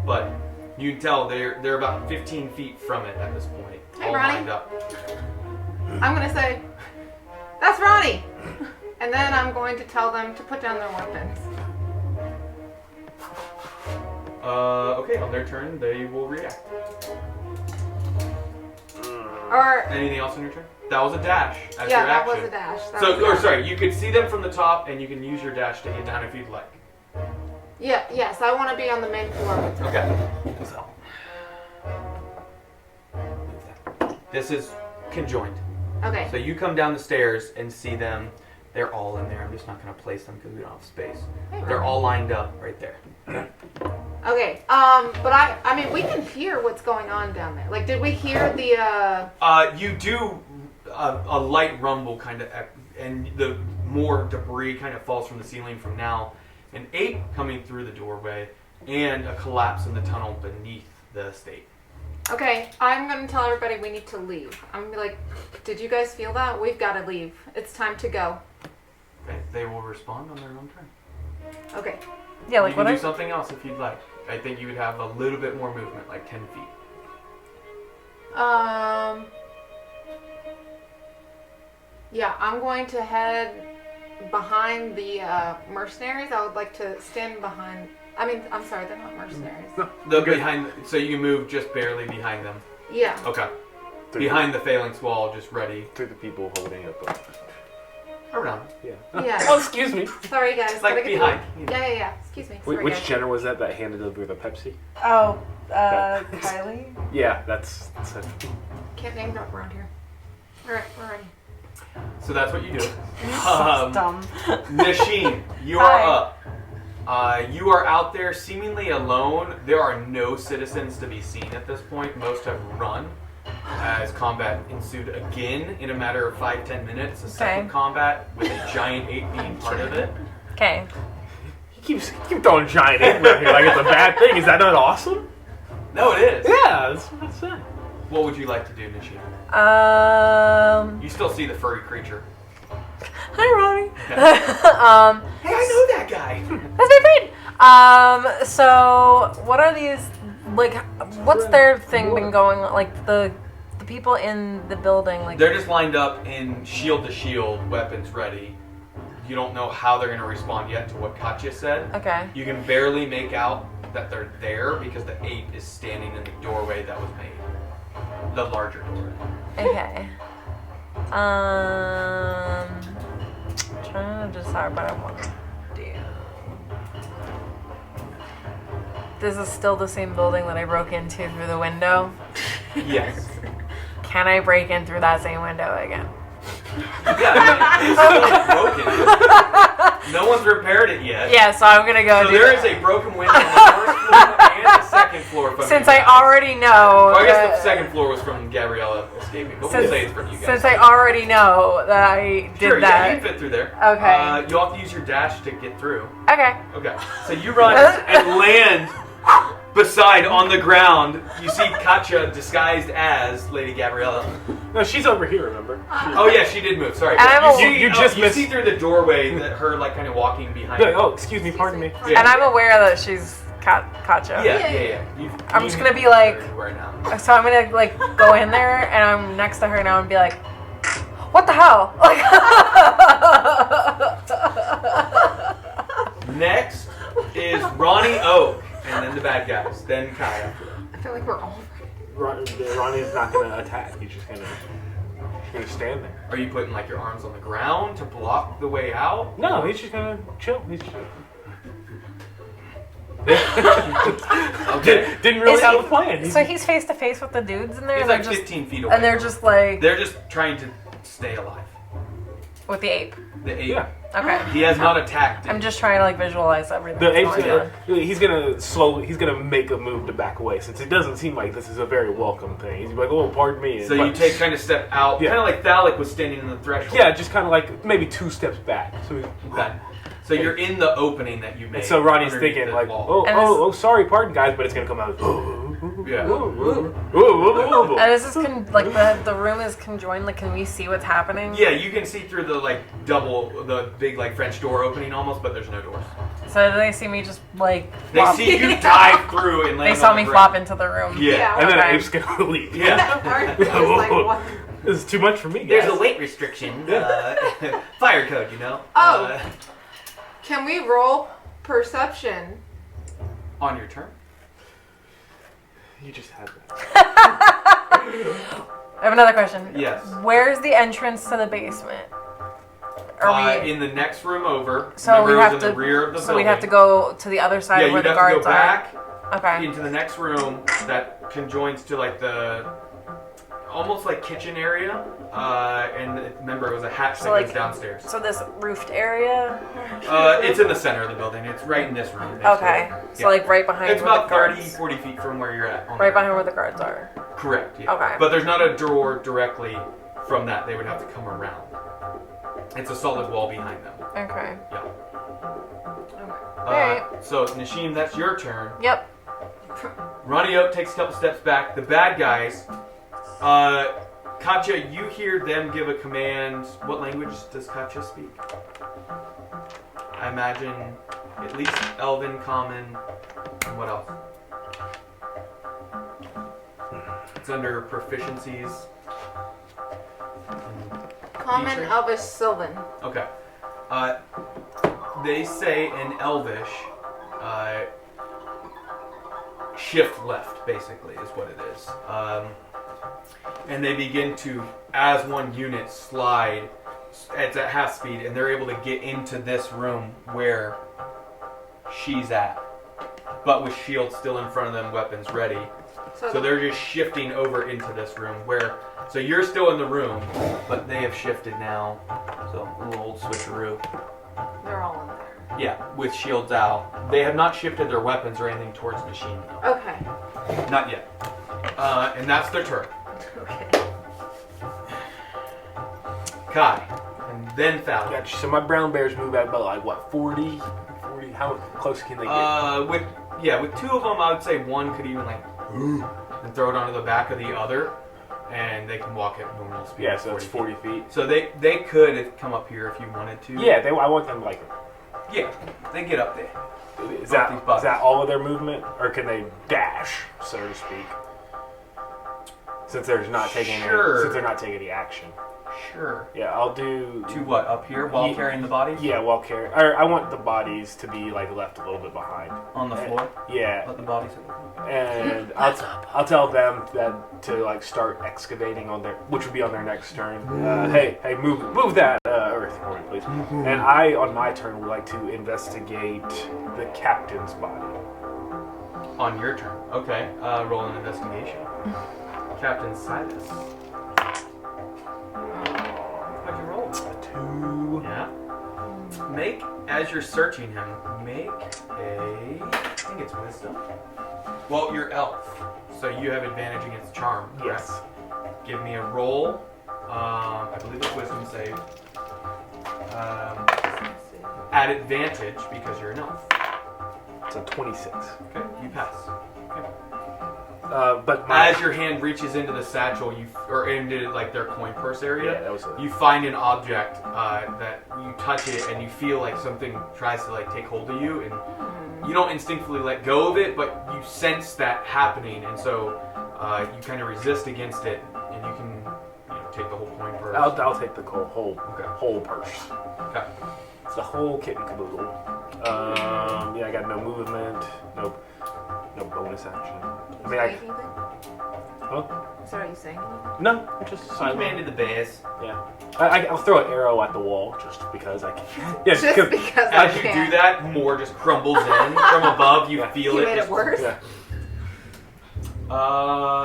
but you can tell they're about 15 feet from it at this point. Hey, all Ronnie. lined up. I'm gonna say, that's Ronnie! And then I'm going to tell them to put down their weapons. Okay, on their turn, they will react. Or, Anything else on your turn? That was a dash. As yeah, your that action. was a dash. That So, was a or dash. sorry, you could see them from the top, and you can use your dash to get down if you'd like. Yeah, yes, I want to be on the main floor with them. Okay. So, this is conjoined. Okay. So you come down the stairs and see them. They're all in there. I'm just not going to place them because we don't have space. Hey, They're Ronnie. all lined up right there. Okay, but I mean, we can hear what's going on down there. Like, did we hear the, You do a light rumble kind of, and the more debris kind of falls from the ceiling from now. An ape coming through the doorway, and a collapse in the tunnel beneath the estate. Okay, I'm gonna tell everybody we need to leave. I'm gonna be like, did you guys feel that? We've gotta leave. It's time to go. Okay, they will respond on their own turn. Okay. Yeah, like you can what do I... something else if you'd like. I think you would have a little bit more movement, like 10 feet. Yeah, I'm going to head behind the mercenaries. I would like to stand behind. I mean, I'm sorry, they're not mercenaries. They're behind, so you can move just barely behind them. Yeah. Okay. Through Behind the phalanx wall, just ready. through the people holding up. Around. Yeah. Yeah. Oh, excuse me. Sorry, guys. Like gotta get behind. through. Yeah. Excuse me. Sorry, Which guys. general was that handed over the Pepsi? Oh, Kylie? Yeah, that's it. Can't name drop around here. All right, we're ready. So that's what you do. Dumb. Nasheen, you are up. You are out there seemingly alone. There are no citizens to be seen at this point. Most have run as combat ensued again in a matter of 5-10 minutes. A second combat with a giant ape being part of it. Okay. He keep throwing giant ape around here like it's a bad thing. Is that not awesome? No, it is. Yeah, that's what I'm saying. What would you like to do, Nasheen? You still see the furry creature. Hi, Ronnie. Hey, I know that guy. That's my friend. So what are these, like, what's their thing been going on? Like, the people in the building, like... They're just lined up in shield to shield, weapons ready. You don't know how they're going to respond yet to what Katya said. Okay. You can barely make out that they're there because the ape is standing in the doorway that was made. The larger doorway. Okay. Trying to decide what I want to do. This is still the same building that I broke into through the window. Yes. Can I break in through that same window again? Yeah, it's still broken. No one's repaired it yet. Yeah, so I'm gonna go So do there that. is a broken window on the first floor and the second floor from Since you I guys. already know... Well, I guess that- the second floor was from Gabriella escaping, but we'll say it's from you guys. Since I already know that I did Sure, yeah, that. you can fit through there. Okay. You'll have to use your dash to get through. Okay. Okay. So you run and land beside on the ground. You see Katya disguised as Lady Gabriella. No, she's over here. Remember? Oh yeah, she did move. Sorry. And I'm You just you missed- see through the doorway that her like kind of walking behind. Yeah, oh, excuse me. Pardon me. Yeah. And I'm aware that she's Katya. Yeah. I'm just gonna be like- right now. So I'm gonna like go in there and I'm next to her now and be like, what the hell? Like, Next is Ronnie Oak, and then the bad guys, then Kaya. I feel like we're all Ronnie's not gonna attack. He's just gonna stand there. Are you putting like your arms on the ground to block the way out? No, he's just gonna chill. He's just. Okay. Didn't really Is have he- a plan. so he's face to face with the dudes in there, It's and like they're just 15 feet away. and they're just like They're just trying to stay alive. with the ape. The ape. Yeah. Okay. He has not attacked. I'm just trying to like visualize everything. The that's ape's going gonna, he's gonna slowly, he's gonna make a move to back away since it doesn't seem like this is a very welcome thing. He's like, oh, pardon me. So you take kind of step out, Yeah. kind of like Thalic was standing in the threshold. Yeah, just kind of like maybe 2 steps back. So Okay. So you're in the opening that you made. And so Ronnie's underneath thinking the like, wall. oh, sorry, pardon, guys, but it's gonna come out. Yeah. And is this the room is conjoined? Like, can we see what's happening? Yeah, you can see through the big French door opening almost, but there's no doors. So do they see me just They flop? see you dive through and land They saw on me the flop ground. into the room. Yeah. And then Okay. Abe's gonna leave. Yeah. Aren't they just like, what? This is too much for me, guys. There's a weight restriction. Fire code, you know? Oh. Can we roll perception? On your turn. You just had that. I have another question. Yes. Where's the entrance to the basement? Are we? In the next room over. So remember, we it was have in to. the rear of the so building. we'd have to go to the other side Yeah, where you'd the have to guards go back are. Okay. into the next room that conjoins to the almost like kitchen area. And remember, it was a hatch So, that like, goes downstairs. So this roofed area. It's in the center of the building. It's right in this room. next Okay. door. So like right behind. It's where about the 30, guards, 40 feet from where you're at. on Right the- behind where the guards are. Correct, yeah. Okay. But there's not a door directly from that. They would have to come around. It's a solid wall behind them. Okay. Yeah. Alright. So, Nashim, that's your turn. Yep. Ronnie Oak takes a couple steps back. The bad guys, Katya, you hear them give a command. What language does Katya speak? I imagine at least Elven, Common, and what else? It's under proficiencies. Common, Feature. Elvish, Sylvan. Okay. They say in Elvish, shift left, basically, is what it is. And they begin to, as one unit, slide. It's at half speed, and they're able to get into this room where she's at. But with shields still in front of them, weapons ready. So they're just shifting over into this room where... So you're still in the room, but they have shifted now. So a little old switcheroo. They're all in there. Yeah, with shields out. They have not shifted their weapons or anything towards machine though. Okay. Not yet. And that's their turn. Okay. Kai. And then Fallon. Gotcha. So my brown bears move at about like what, 40? 40? How close can they get? With two of them, I would say one could even and throw it onto the back of the other, and they can walk at normal speed. Yeah, so it's 40 feet. So they could come up here if you wanted to. Yeah, I want them like. Yeah, they get up there. Is that all of their movement, or can they dash, so to speak? Since they're not taking any action. Sure. Yeah, I'll do. To what? Up here while carrying the bodies? Yeah, while carrying. I want the bodies to be like left a little bit behind. On the floor? Yeah. Let the bodies hit the floor. And I'll tell them that to like start excavating on which would be on their next turn. Hey, move that earth for me, please. And I, on my turn, would like to investigate the captain's body. On your turn. Okay. Roll an investigation. Captain Silas. How'd you roll? A 2. Yeah. As you're searching him, make I think it's wisdom. Well, you're elf, so you have advantage against charm. Correct? Yes. Give me a roll. I believe it's wisdom save. At advantage because you're an elf. It's a 26. Okay, you pass. Okay. But As your hand reaches into the satchel, or into like their coin purse area, Yeah, that was it. you find an object that you touch it and you feel like something tries to like take hold of you, and you don't instinctively let go of it, but you sense that happening, and so you kind of resist against it, and you can take the whole coin purse. I'll take the whole purse. Okay. It's the whole kit and caboodle. I got no movement, no bonus action. I mean, Anything? Huh? Sorry, are you saying anything? No, just You commanded the bears. Yeah, I'll throw an arrow at the wall just because I can. Yeah, Just because I As you can. do that, more just crumbles in from above. You feel You it. made it worse? Yeah.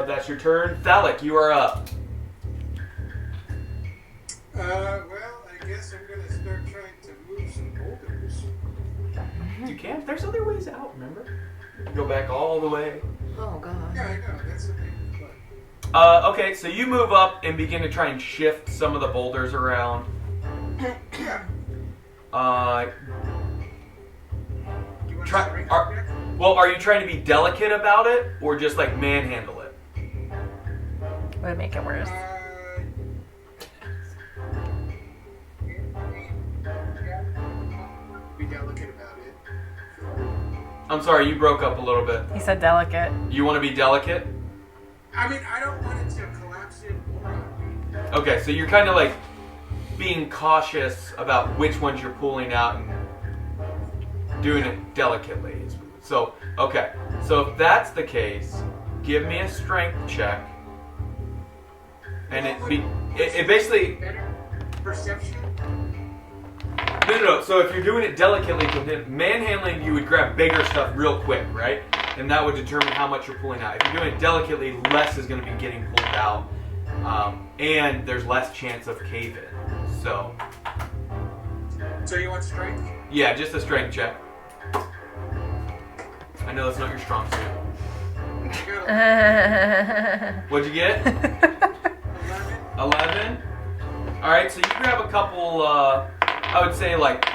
That's your turn. Thalik, you are up. Well, I guess I'm gonna start trying to move some boulders. You can. There's other ways out. Remember? Go back all the way. Oh, God. Yeah, I know. That's okay. Okay, so you move up and begin to try and shift some of the boulders around. Yeah. Are you trying to be delicate about it, or just like manhandle it? Would make it worse. Be delicate about it. I'm sorry, you broke up a little bit. He said delicate. You want to be delicate? I mean, I don't want it to collapse it or... Okay, so you're kind of like being cautious about which ones you're pulling out and doing it delicately. So, okay. So if that's the case, give me a strength check. And it basically... Better perception? No. So if you're doing it delicately, manhandling, you would grab bigger stuff real quick, right? And that would determine how much you're pulling out. If you're doing it delicately, less is going to be getting pulled out. And there's less chance of cave-in. So you want strength? yeah, just a strength check. I know that's not your strong suit. What'd you get? 11. All right, so you grab a couple. I would say like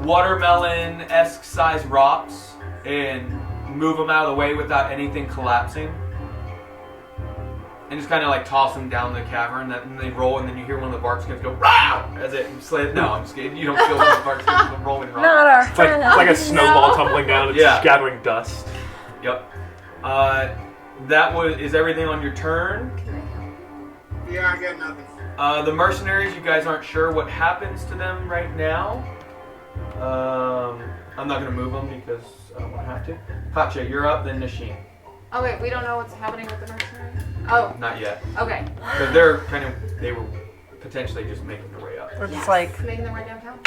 watermelon-esque size rocks and move them out of the way without anything collapsing. And just kind of like toss them down the cavern, and they roll, and then you hear one of the bark skins go "Rah!" as it slid. No, I'm just kidding. You don't feel one of the bark skins rolling rocks. Not our It's like a snowball tumbling down. It's Yeah. gathering dust. Yep. Is everything on your turn? Yeah, I got nothing. The mercenaries, you guys aren't sure what happens to them right now. I'm not going to move them because I don't have to. Katya, you're up, then Nasheen. Oh wait, we don't know what's happening with the mercenaries? Oh, Not yet. okay. Because they were potentially just making their way up. We're just like, Making them right downtown.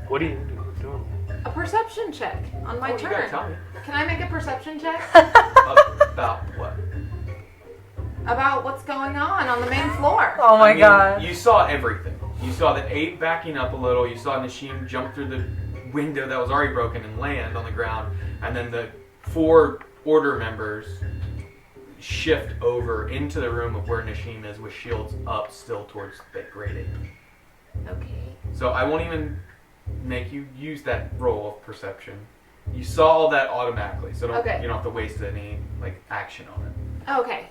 What are you doing? A perception check on my You gotta turn. tell me. Can I make a perception check? About what? About what's going on the main floor? oh my I mean, god. You saw everything. You saw the 8 backing up a little. You saw Nasheen jump through the window that was already broken and land on the ground. And then the 4 order members shift over into the room of where Nasheen is with shields up still towards that grade 8. Okay. So I won't even make you use that roll of perception. You saw all that automatically, so Okay. you don't have to waste any like action on it. Okay.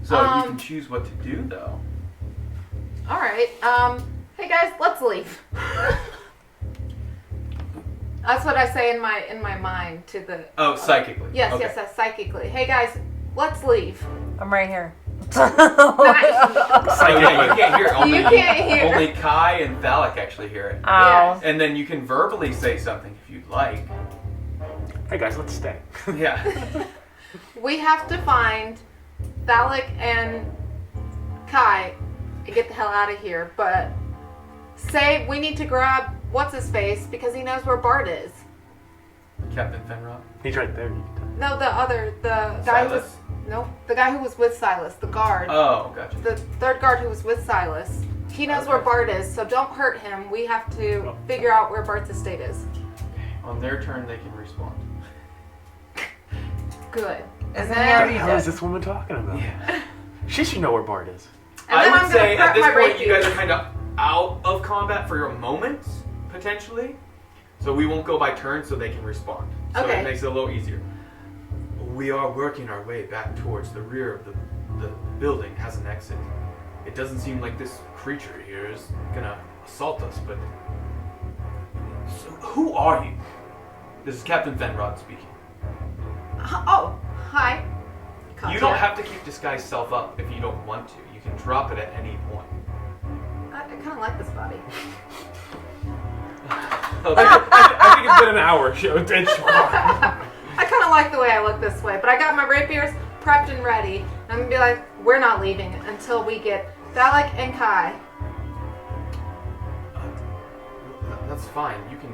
So you can choose what to do though. All right. Hey guys, let's leave. That's what I say in my mind to the. Oh, psychically. Yes, Okay. yes, psychically. Hey guys, let's leave. I'm right here. Oh, yeah, you can't hear it. You can't hear. Only Kai and Thalic actually hear it. Ow. And then you can verbally say something if you'd like. Hey guys, let's stay. Yeah. We have to find Thalic and Kai and get the hell out of here. But say we need to grab what's his face because he knows where Bart is. Captain Fenrod. He's right there. No, the guy Silas? the guy who was with Silas, the guard. Oh, gotcha. The third guard who was with Silas. He knows where Bart is, so don't hurt him. We have to figure out where Bart's estate is. On their turn, they can respond. Good. Isn't then- he What already the hell is dead? this woman talking about? Yeah. She should know where Bart is. And I then would I'm say gonna at this prep my point you guys rapier. are kind of out of combat for a moment, potentially. So we won't go by turn so they can respond. So Okay. it makes it a little easier. We are working our way back towards the rear of the building has an exit. It doesn't seem like this creature here is gonna assault us, but... So who are you? This is Captain Fenrod speaking. Oh, hi. You don't have to keep disguise self up if you don't want to. You can drop it at any point. I kind of like this body. Okay. I think it's been an hour. I kind of like the way I look this way, but I got my rapiers prepped and ready. I'm gonna be like, we're not leaving until we get Thalic and Kai. That's fine. You can.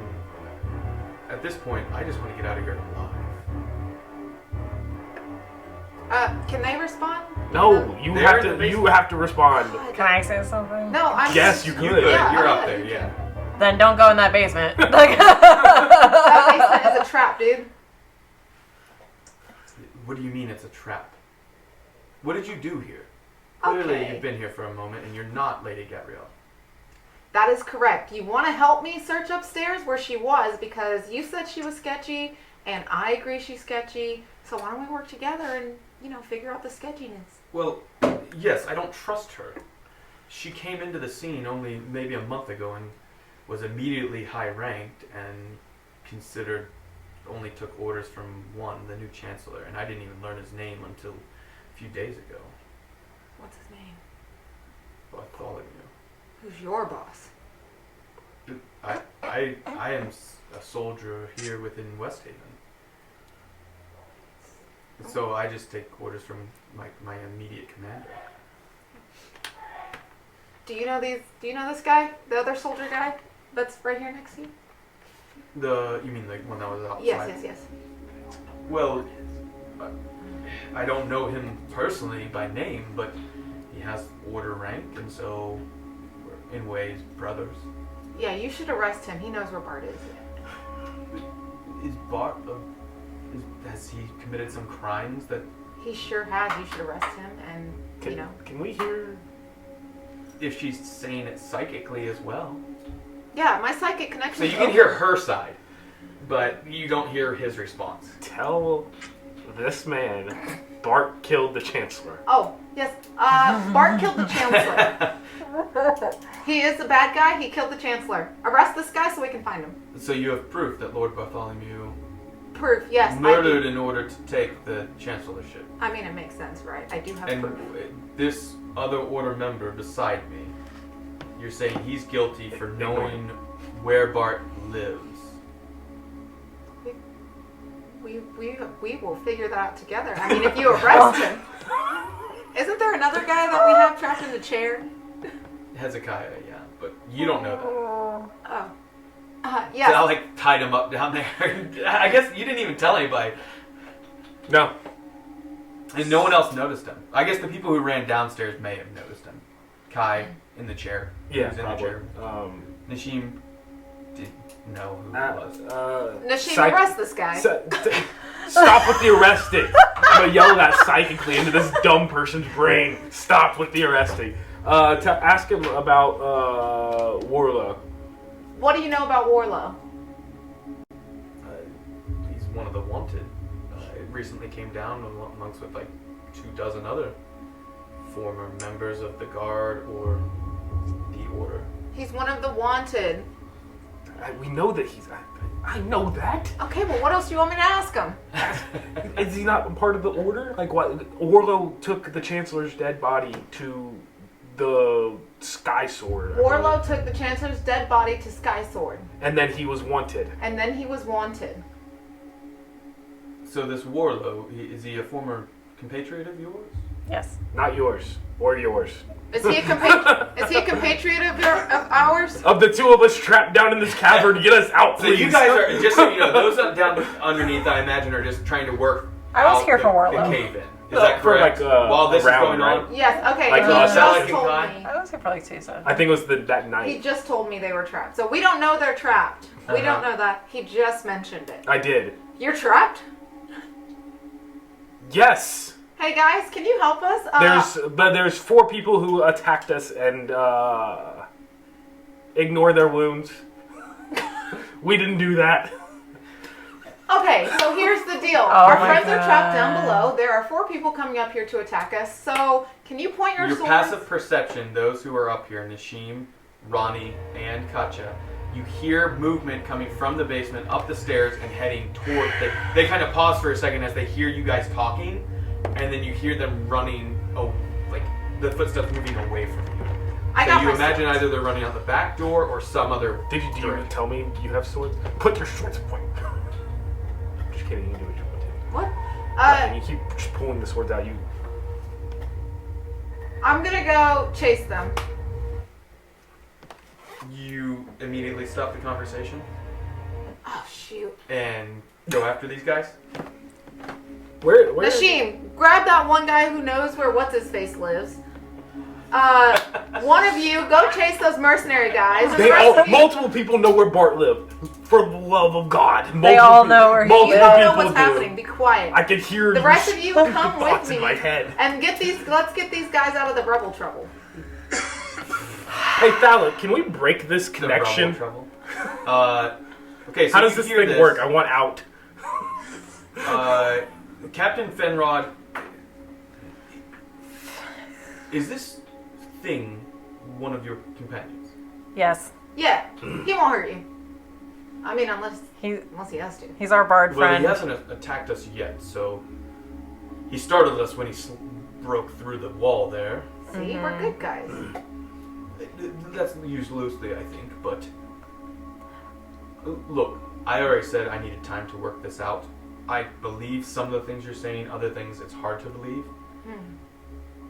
At this point, I just want to get out of here alive. Can they respond? No, you They're have in the to. You basement. have to respond. Can I say something? No, I'm. Yes, you You could. could. Yeah, You're yeah, up there. you Yeah. Then don't go in that basement. That basement is a trap, dude. What do you mean it's a trap? What did you do here? Clearly, Okay. you've been here for a moment, and you're not Lady Gabrielle. That is correct. You want to help me search upstairs where she was because you said she was sketchy, and I agree she's sketchy. So why don't we work together and, figure out the sketchiness? Well, yes, I don't trust her. She came into the scene only maybe a month ago and was immediately high-ranked and considered only took orders from one, the new chancellor, and I didn't even learn his name until a few days ago. What's his name? Bartholomew. Who's your boss? I am a soldier here within West Haven. So I just take orders from my immediate commander. Do you know this guy? The other soldier guy that's right here next to you? You mean the one that was outside? Yes. Well, I don't know him personally by name, but he has order rank, and so we're in ways brothers. Yeah, you should arrest him. He knows where Bart is. Is Bart? Has he committed some crimes that? He sure has. You should arrest him, and Can we hear? If she's saying it psychically as well. Yeah, my psychic connection. So you can hear her side, but you don't hear his response. Tell this man Bart killed the Chancellor. Oh, yes. Bart killed the Chancellor. He is the bad guy. He killed the Chancellor. Arrest this guy so we can find him. So you have proof that Lord Bartholomew Proof, yes. murdered in order to take the chancellorship. I mean, it makes sense, right? I do have And proof. this other order member beside me, you're saying he's guilty for knowing where Bart lives. We will figure that out together. I mean, if you arrest him. Isn't there another guy that we have trapped in the chair? Hezekiah, yeah, but you don't know that. Oh. So Yes. I tied him up down there. I guess you didn't even tell anybody. No. And no one else noticed him. I guess the people who ran downstairs may have noticed him. Kai in the chair. He Yeah, was in probably. the chair. Nashim didn't know who he was. Nashim, arrest this guy. Stop with the arresting. I'm gonna yell that psychically into this dumb person's brain. Stop with the arresting. Ask him about Warlow. What do you know about Warlow? He's one of the wanted. It recently came down amongst with 24 other former members of the guard or the order. He's one of the wanted. We know that he's. I know that. Okay, well, what else do you want me to ask him? Is he not part of the order? Like what? Warlow took the Chancellor's dead body to the Sky Sword. Warlow took the Chancellor's dead body to Sky Sword. And then he was wanted. So this Warlow, is he a former compatriot of yours? Yes. Not yours. Or yours. Is he a compatriot of ours? Of the two of us trapped down in this cavern to get us out, So please. you guys are, just so you know, those down underneath, I imagine, are just trying to work I was out here for the Warlow. cave-in. Is that For, correct? While this is round, going right? on? Yes, okay. Like, He Salik just and told Kai? me. I was here for like 2 seconds. I think it was that He night. just told me they were trapped. So we don't know they're trapped. We don't know that. He just mentioned it. I did. You're trapped? Yes. Hey guys, can you help us? There's 4 people who attacked us and ignore their wounds. We didn't do that. Okay, so here's the deal. Oh Our my friends are trapped down God. below. There are 4 people coming up here to attack us. So can you point your Your swords? passive perception, those who are up here, Nashim, Ronnie, and Katja, you hear movement coming from the basement up the stairs and heading toward. They kind of pause for a second as they hear you guys talking, and then you hear them running, the footsteps moving away from you. I So got you my imagine swords. either they're running out the back door or some other. Do you direction. tell me you have swords? Put your swords away. I'm just kidding. You can do what you want to. What? And you keep just pulling the swords out. I'm gonna go chase them. You immediately stop the conversation Oh shoot. and go after these guys. Where? Nashim, grab that one guy who knows where what's his face lives. One of you go chase those mercenary guys. And the rest of you, Multiple people know where Bart lived. For the love of God, They all know where he multiple you don't know people what's do. happening. Be quiet. I can hear The rest of you come thoughts with in me my head. and let's get these guys out of the rebel trouble. Hey, Thalek, can we break this The connection? trouble. Okay, so How does you this hear thing work? I want out. Captain Fenrod, is this thing one of your companions? Yes. Yeah, he won't hurt you. I mean, unless He, he has to. he's our bard Well, friend. he hasn't attacked us yet, so he startled us when he broke through the wall there. See, we're good guys. That's used loosely, I think, but look, I already said I needed time to work this out. I believe some of the things you're saying, other things it's hard to believe.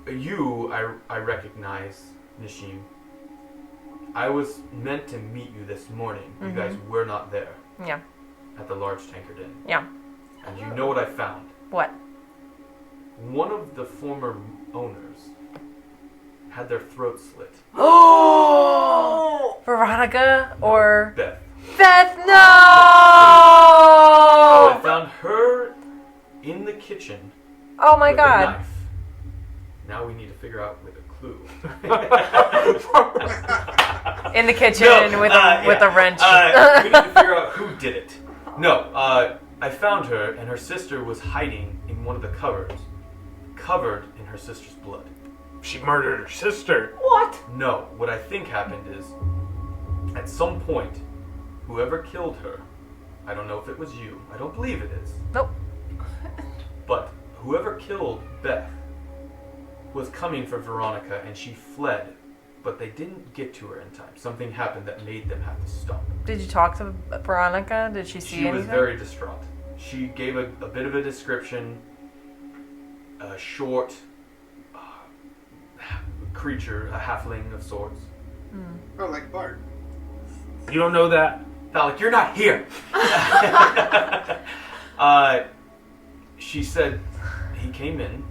You, I recognize, Nishim. I was meant to meet you this morning. You guys were not there. Yeah. At the large tankard inn. Yeah. And you know what I found? What? One of the former owners had their throat slit. Oh! Veronica or Beth. Beth? No! I found her in the kitchen. Oh my with a God! knife. Now we need to figure out with a clue. In the kitchen with a wrench. We need to figure out who did it. No, I found her, and her sister was hiding in one of the cupboards, covered in her sister's blood. She murdered her sister. What? No, what I think happened is, at some point, whoever killed her, I don't know if it was you, I don't believe it is, Nope. but whoever killed Beth was coming for Veronica, and she fled, but they didn't get to her in time. Something happened that made them have to stop. Did you talk to Veronica? Did she see She anything? was very distraught. She gave a bit of a description. A short creature, a halfling of sorts. Oh, like Bart. You don't know that? Thalek, you're not here! She said he came in,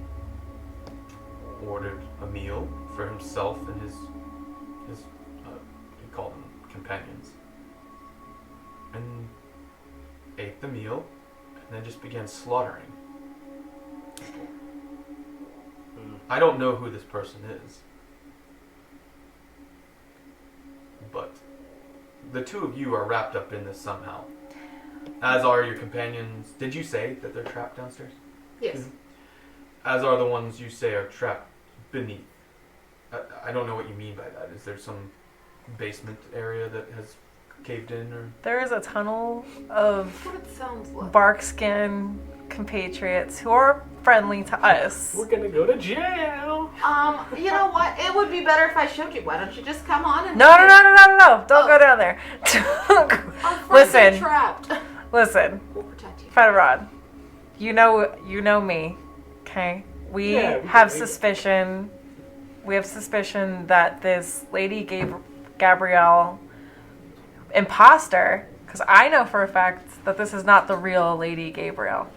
ordered a meal for himself and his he called them companions, and ate the meal, and then just began slaughtering people. I don't know who this person is, but the two of you are wrapped up in this somehow, as are your companions. Did you say that they're trapped downstairs? Yes. As are the ones you say are trapped beneath. I don't know what you mean by that. Is there some basement area that has caved in, or? There is a tunnel of That's what it sounds like. bark skin compatriots who are friendly to us. We're gonna go to jail. You know what? It would be better if I showed you. Why don't you just come on and... No. Don't go down there. I'm afraid Listen. you're trapped. Listen, We'll protect you. Fenrod. You know me. Okay? We Yeah, have we- suspicion. We have suspicion that this lady Gabrielle imposter, because I know for a fact that this is not the real Lady Gabrielle,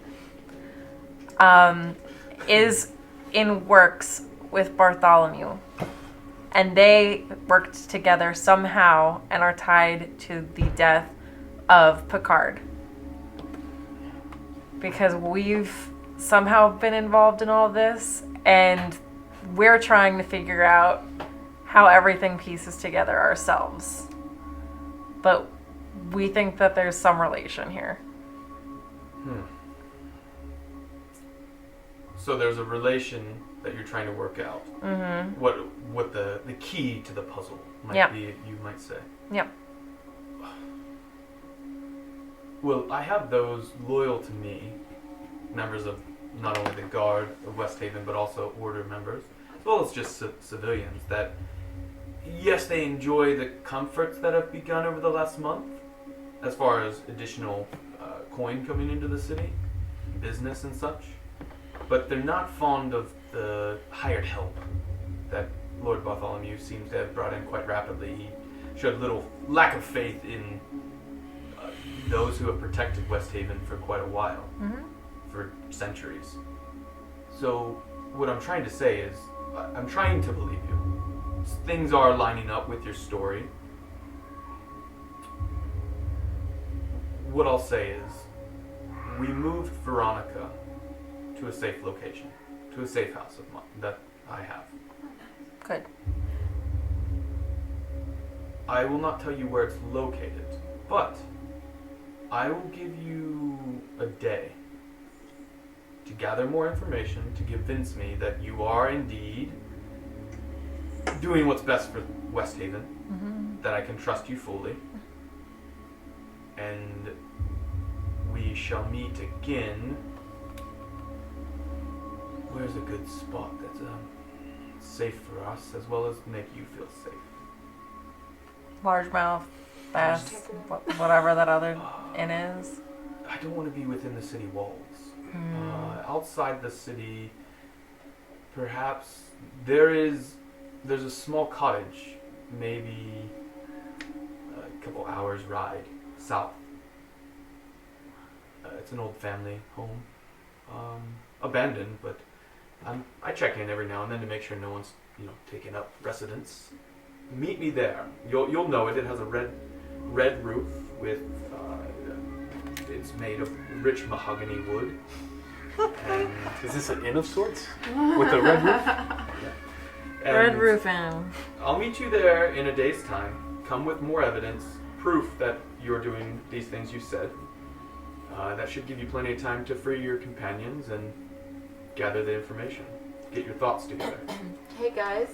is in works with Bartholomew. And they worked together somehow and are tied to the death of Picard. Because we've somehow been involved in all this, and we're trying to figure out how everything pieces together ourselves. But we think that there's some relation here. So there's a relation that you're trying to work out. Mm-hmm. What the key to the puzzle might Yeah. be, you might say. Yep. Well, I have those loyal to me, members of not only the Guard of West Haven, but also Order members, as well as just civilians, that, yes, they enjoy the comforts that have begun over the last month, as far as additional coin coming into the city, business and such, but they're not fond of the hired help that Lord Bartholomew seems to have brought in quite rapidly. He showed little lack of faith in those who have protected West Haven for quite a while, for centuries. So what I'm trying to say is, I'm trying to believe you. Things are lining up with your story. What I'll say is, we moved Veronica to a safe location, to a safe house of mine that I have. Good. I will not tell you where it's located, but I will give you a day to gather more information to convince me that you are indeed doing what's best for West Haven, that I can trust you fully, and we shall meet again. Where's a good spot that's safe for us as well as make you feel safe? Largemouth, bass, whatever that other inn is. I don't want to be within the city walls. Outside the city, perhaps there's a small cottage, maybe a couple hours ride south. It's an old family home, abandoned, but I check in every now and then to make sure no one's taking up residence. Meet me there. You'll know it. It has a red roof with it's made of rich mahogany wood. And is this an inn of sorts with a red roof? And Red roof inn. I'll meet you there in a day's time. Come with more evidence, proof that you're doing these things you said. That should give you plenty of time to free your companions and gather the information. Get your thoughts together. Hey guys,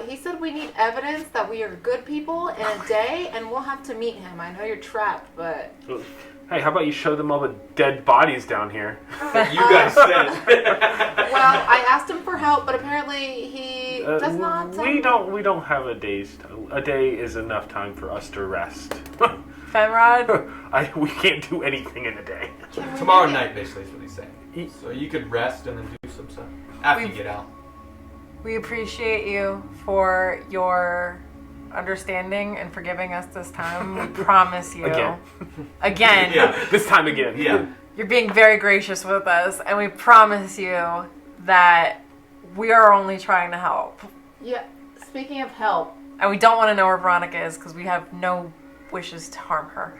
he said we need evidence that we are good people in a day, and we'll have to meet him. I know you're trapped, but... Hey, how about you show them all the dead bodies down here? That you guys said. Well, I asked him for help, but apparently he does not... We don't have a day's time. A day is enough time for us to rest. Fenrod? We can't do anything in a day. Tomorrow night, basically, is what he's saying. So you could rest and then do some stuff after you get out. We appreciate you for your understanding and for giving us this time. We promise you. Again. Yeah. This time again. Yeah. You're being very gracious with us, and we promise you that we are only trying to help. Yeah, speaking of help... And we don't want to know where Veronica is because we have no wishes to harm her.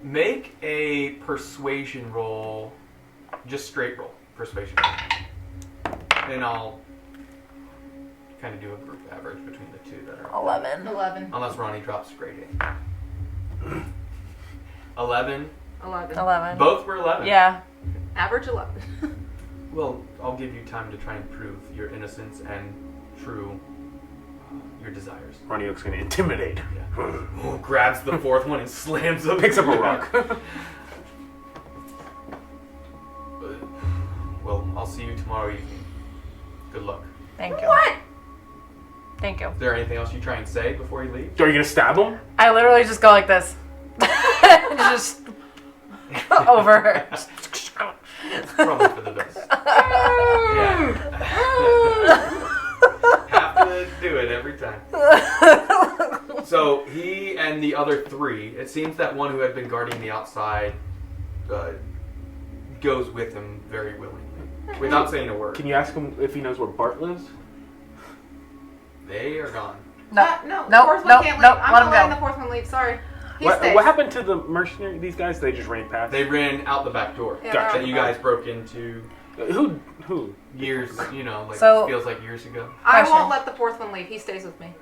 Make a persuasion roll. Just straight roll. Persuasion roll. And I'll kind of do a group average between the two that are... 11. Unless Ronnie drops grade 8. 11. 11. Both were 11. Yeah. Average 11. Well, I'll give you time to try and prove your innocence and true your desires. Ronnie Oak's gonna intimidate. Yeah. Grabs the fourth one and slams him. Picks up a rock. Well, I'll see you tomorrow evening. Good luck. Thank you. What? Thank you. Is there anything else you try and say before you leave? Are you gonna stab him? I literally just go like this. Just over her. Probably for the best. Yeah. Have to do it every time. So he and the other three, it seems that one who had been guarding the outside goes with him very willingly, without saying a word. Can you ask him if he knows where Bart lives? They are gone. No, No, the fourth one can't leave. no, I'm let not him letting go. the fourth one leave. Sorry. He What stays. happened to the mercenary? These guys? They just ran past. They ran out the back door. Yeah, Gotcha. That you guys broke into Who? years, So- feels like years ago. I Question. won't let the fourth one leave. He stays with me.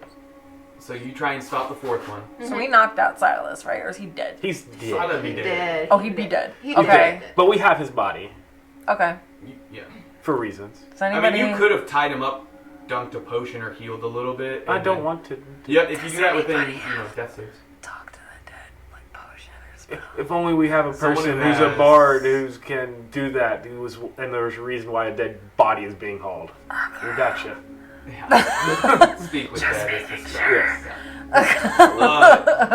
So you try and stop the fourth one. So we knocked out Silas, right? Or is he dead? He's dead. Silent be dead. Dead. Oh, he'd be dead. He'd be Okay. dead. But we have his body Okay. Yeah. for reasons. Does I anybody... mean, you could have tied him up, dunked a potion, or healed a little bit. I and don't then- want to. Yeah, if you do that within, death saves. talk to the dead like potion or something. If only we have a Someone person who who's a has- bard who can do that. And there's a reason why a dead body is being hauled. We gotcha. Yeah. Speak with that. Yes.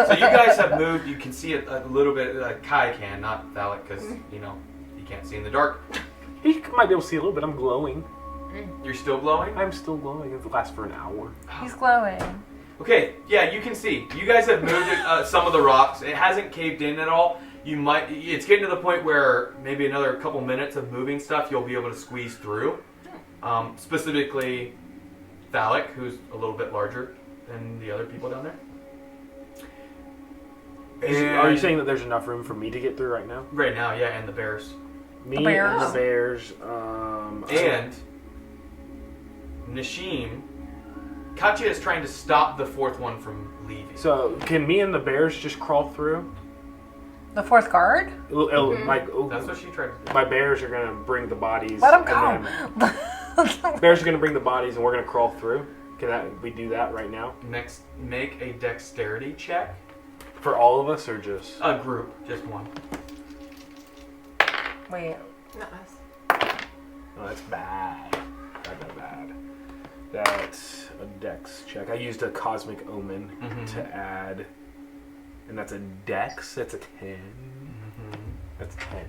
So you guys have moved. You can see a little bit. Kai can, not Valak, because he can't see in the dark. He might be able to see a little bit. I'm glowing. You're still glowing. I'm still glowing. It lasts for an hour. He's glowing. Okay, yeah, you can see. You guys have moved some of the rocks. It hasn't caved in at all. It's getting to the point where maybe another couple minutes of moving stuff, you'll be able to squeeze through. Specifically, Valak, who's a little bit larger than the other people down there. Are you saying that there's enough room for me to get through right now? Right now, yeah, and the bears. Me bears. and the bears. And Nashim Katya is trying to stop the fourth one from leaving. So, can me and the bears just crawl through? The fourth guard? That's what she tried to do. My bears are going to bring the bodies. Let them and go. then bears are going to bring the bodies, and we're going to crawl through. Can we do that right now? Next, make a dexterity check. For all of us, or just... A group, just one. Wait. Not us. Oh, that's bad. Bad. That's a dex check. I used a cosmic omen to add, and that's a dex. That's a 10. That's 10.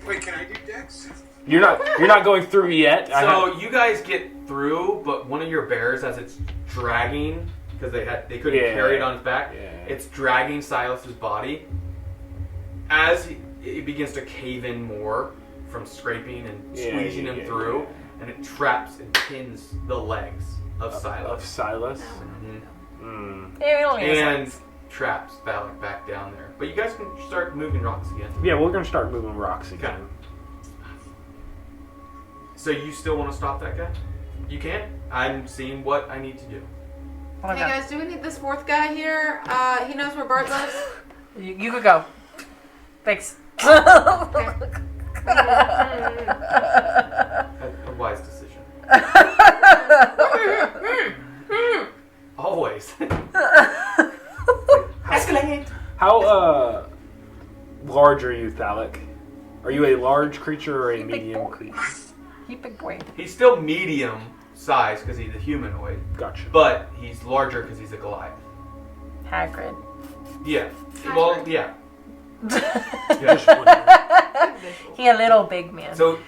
Wait, can I do Dex? You're not going through yet. So you guys get through, but one of your bears, as it's dragging, because they couldn't carry it on its back, it's dragging Silas's body. As it begins to cave in more from scraping and squeezing him through, and it traps and pins the legs of Silas. And traps Valak back down there. But you guys can start moving rocks again. Yeah, we're going to start moving rocks again. Okay. So you still want to stop that guy? You can. I'm seeing what I need to do. Oh my Hey God. guys, do we need this fourth guy here? He knows where Bart lives. You could go. Thanks. A wise decision. Always. Escalate! How large are you, Thalic? Are you a large creature or a medium creature? He big boy. He's still medium size because he's a humanoid, Gotcha. but he's larger because he's a Goliath. Hagrid. Yeah. Well, yeah. He a little big man. So,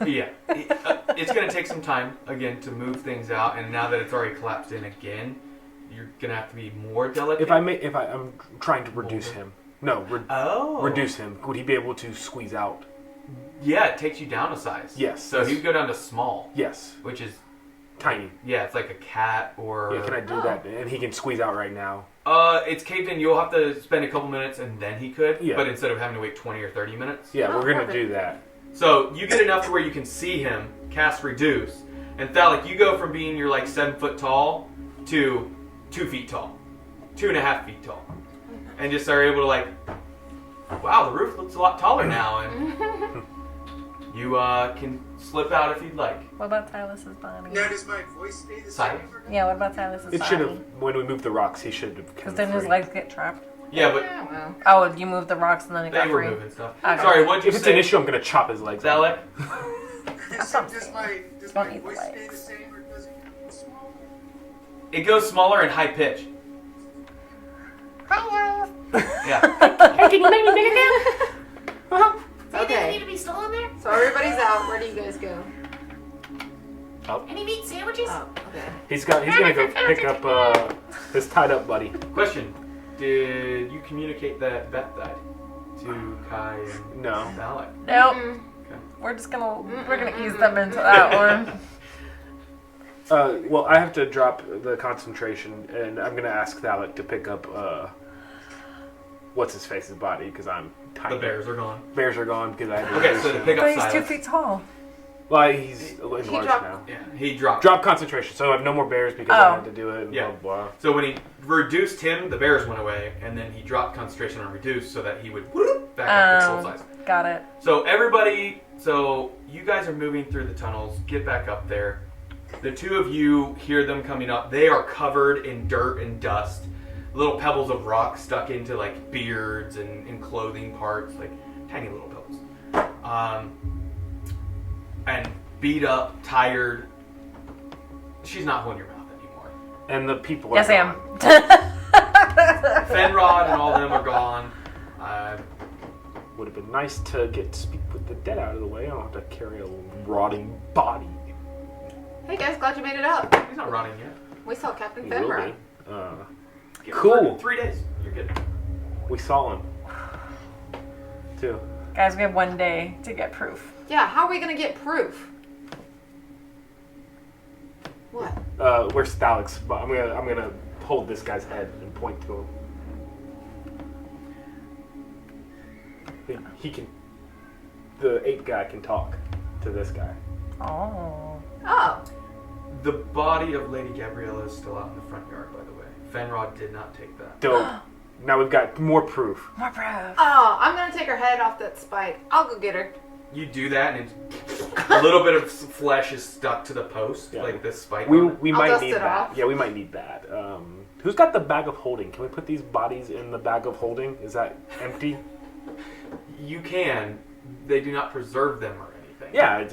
yeah. It's going to take some time, again, to move things out, and now that it's already collapsed in again, you're going to have to be more delicate. If I'm trying to reduce him. No, reduce him. Would he be able to squeeze out? Yeah, it takes you down a size. Yes. So he would go down to small. Yes. Which is Tiny. Yeah, it's like a cat or... Yeah, can I do that? And he can squeeze out right now. It's caved in. You'll have to spend a couple minutes and then he could. Yeah. But instead of having to wait 20 or 30 minutes. Yeah, we're going to perfect. do that. So you get enough to where you can see him, cast Reduce. And Thalic, you go from being you're like 7 foot tall to 2 feet tall. 2.5 feet tall. And just are able to like... Wow, the roof looks a lot taller now. And you can slip out if you'd like. What about Silas's body? Now, does my voice stay the Silent. same? Yeah, what about Silas's It body? should have, when we moved the rocks, he should have come Because then his free. legs get trapped. Yeah, but Yeah, well. Oh, you moved the rocks and then it they got were free. moving stuff. Okay. Sorry, what'd you If it's say? an issue, I'm going to chop his legs off. Thalic? So does my Don't eat voice the stay the legs. same or does it get smaller? It goes smaller and high pitch. Hi, Yeah. Hey, can you make me bigger now? Okay. Need to be still in there? So everybody's out. Where do you guys go? Any meat sandwiches? Oh, okay. He's going to go pick up his tied up buddy. Question: did you communicate that Beth died to Kai and No. Thalic? Nope. Mm. Okay. We're gonna ease them into that one. Well, I have to drop the concentration, and I'm going to ask Thalic to pick up what's his face's body because I'm tiny. The bears are gone. Bears are gone because I. Had to Okay, reduce so to him. pick up But he's 2 Silas. feet tall. Well, he's enlarged dropped- now. Yeah, he dropped. Drop concentration, so I have no more bears because I Oh. had to do it. And Yeah. blah blah. So when he reduced him, the bears went away, and then he dropped concentration on reduce so that he would whoop back up to full size. Got it. So everybody, so you guys are moving through the tunnels. Get back up there. The two of you hear them coming up. They are covered in dirt and dust. Little pebbles of rock stuck into like beards and clothing parts, like tiny little pebbles. And beat up, tired. She's not holding your mouth anymore. And the people. Yes, are I am. gone. Fenrod and all them are gone. Would have been nice to get to speak with the dead out of the way. I don't have to carry a rotting body. Hey guys, glad you made it up. He's not rotting yet. We saw Captain He will Fenrod. be. Give Cool. him 3 days. You're good. We saw him. Too. Guys, we have 1 day to get proof. Yeah, how are we gonna get proof? What? Where's Thalic's? I'm gonna hold this guy's head and point to him. He can. The ape guy can talk to this guy. Oh. Oh. The body of Lady Gabriella is still out in the front yard, by the way. Fenrod did not take that. Dope. Now we've got more proof. More proof. Oh, I'm gonna take her head off that spike. I'll go get her. You do that, and a little bit of flesh is stuck to the post, Yeah. like this spike. We on it. might dust need it that. off. Yeah, we might need that. Who's got the bag of holding? Can we put these bodies in the bag of holding? Is that empty? You can. They do not preserve them or anything. Yeah,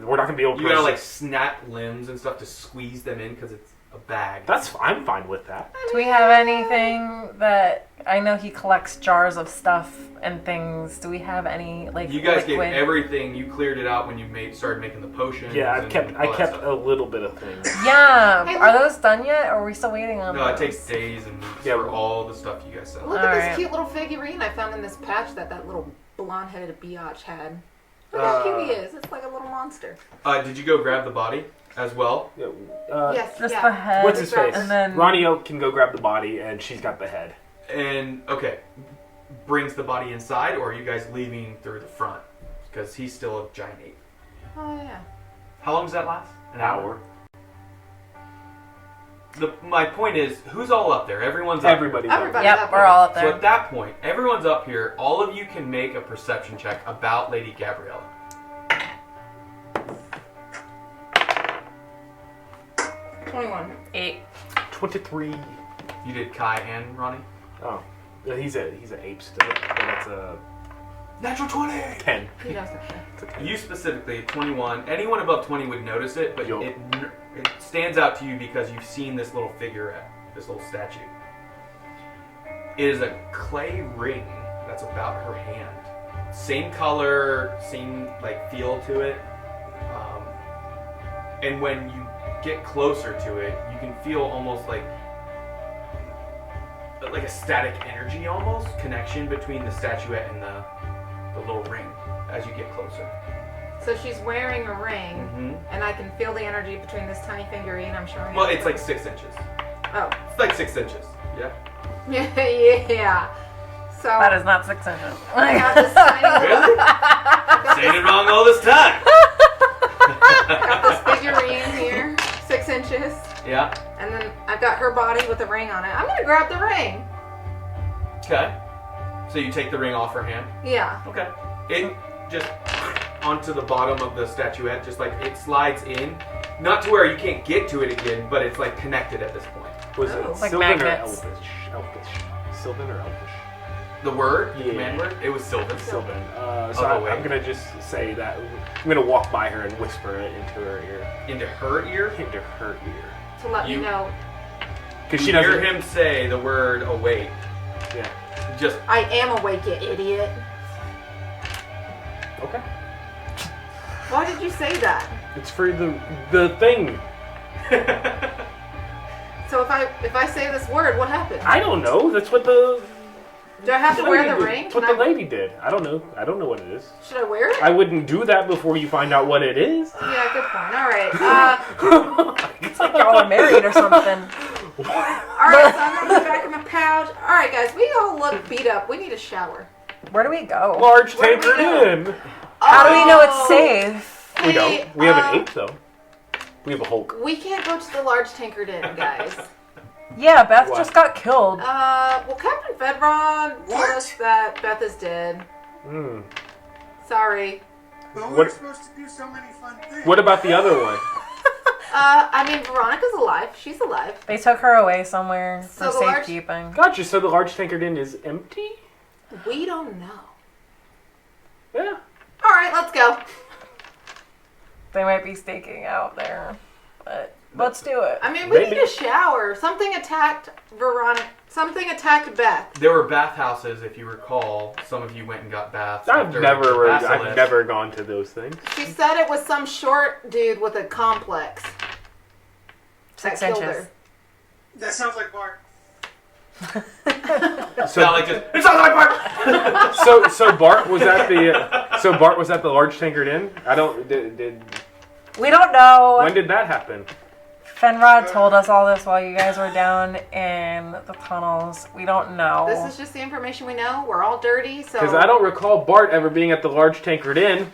we're not gonna be able to. You gotta like snap limbs and stuff to squeeze them in because it's a bag. I'm fine with that. Do we have anything that I know he collects jars of stuff and things? Do we have any like You guys liquid? gave everything. You cleared it out when you started making the potions. Yeah, I and kept all that a stuff. little bit of things. Yeah. Hey, Are look. those done yet? Or are we still waiting on No, it those? takes days and weeks Yeah, for all the stuff you guys sell. Look at Alright. this cute little figurine I found in this patch that little blonde-headed biatch had. Look how cute he is. It's like a little monster. Did you go grab the body as well? Yeah, Yes, Just yeah. the head. What's his face? And then Ronnie Oak can go grab the body, and she's got the head. And okay, brings the body inside, or are you guys leaving through the front? Because he's still a giant ape. Oh, yeah. How long does that last? An hour. My point is, who's all up there? Everyone's up Everybody's Everybody. up. Yep, we're all up So there. at that point, everyone's up here. All of you can make a perception check about Lady Gabriella. 21. 8. 23. You did Kai and Ronnie? Oh, he's an ape still. But that's a Natural 20! 10. He does that. It's a 10. You specifically, 21. Anyone above 20 would notice it, but Yup. it stands out to you because you've seen this little figurette, this little statue. It is a clay ring that's about her hand. Same color, same like feel to it. And when you get closer to it, you can feel almost like a static energy almost connection between the statuette and the little ring as you get closer. So she's wearing a ring, Mm-hmm. and I can feel the energy between this tiny figurine I'm showing Well, you. it's like 6 inches. Oh. It's like 6 inches. Yeah. Yeah. So That is not 6 inches. I have this tiny Really? Saying it wrong all this time. I got this figurine here, 6 inches, Yeah. and then I've got her body with a ring on it. I'm gonna grab the ring. Okay. So you take the ring off her hand. Yeah. Okay. It just onto the bottom of the statuette, just like it slides in, not to where you can't get to it again, but it's like connected at this point. Was Oh. it Like Sylvan magnets. or Elfish? Sylvan or Elfish? The word, the Yeah. command word, it was Sylvan. Sylvan. Oh, I'm gonna just say that I'm gonna walk by her and whisper it into her ear. Into her ear. Into her ear. To let You- me know Because You she hear doesn't. him say the word awake. Yeah. Just I am awake, you idiot. Okay. Why did you say that? It's for the thing. So if I say this word, what happens? I don't know. That's what the. Do I have to wear the lady did. ring? That's what Can the I- lady did. I don't know. I don't know what it is. Should I wear it? I wouldn't do that before you find out what it is. Yeah, good point. All right. It's like y'all are married or something. All right. So I'm gonna put it back in my pouch. All right, guys. We all look beat up. We need a shower. Where do we go? Large Where do we tapered go? in. How do we know it's safe? We Hey, don't. We have an ape though. We have a Hulk. We can't go to the large tankard inn, guys. Yeah, Beth What? just got killed. Well, Captain Fedron told What? us that Beth is dead. Hmm. Sorry. But What- we're supposed to do so many fun things. What about the other one? I mean, Veronica's alive. She's alive. They took her away somewhere for So the large- safekeeping. Gotcha. So the large tankard inn is empty. We don't know. Yeah. All right, let's go. They might be staking out there, but let's do it. I mean, we Maybe. need a shower. Something attacked Veronica. Something attacked Beth. there were bathhouses, if you recall. Some of you went and got baths. I've after never Basilisk. gone to those things. She said it was some short dude with a complex. 6 that killed inches. her. That sounds like Bart. So like just, it sounds like Bart! So Bart was at the large tankard inn. I don't did We don't know. when did that happen? Fenrod told us all this while you guys were down in the tunnels. We don't know. This is just the information we know. We're all dirty, so. Because I don't recall Bart ever being at the large tankard inn.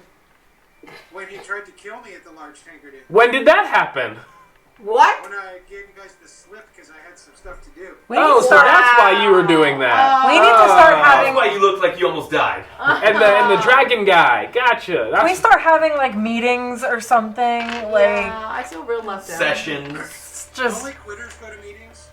When he tried to kill me at the large tankard inn. When did that happen? What? When I gave you guys the slip because I had some stuff to do. So that's why you were doing that. We need to start That's having. why you look like you almost died. And the dragon guy. Gotcha. Can we start having like meetings or something? Like Yeah, I feel real left out. Sessions. just Only quitters go to meetings.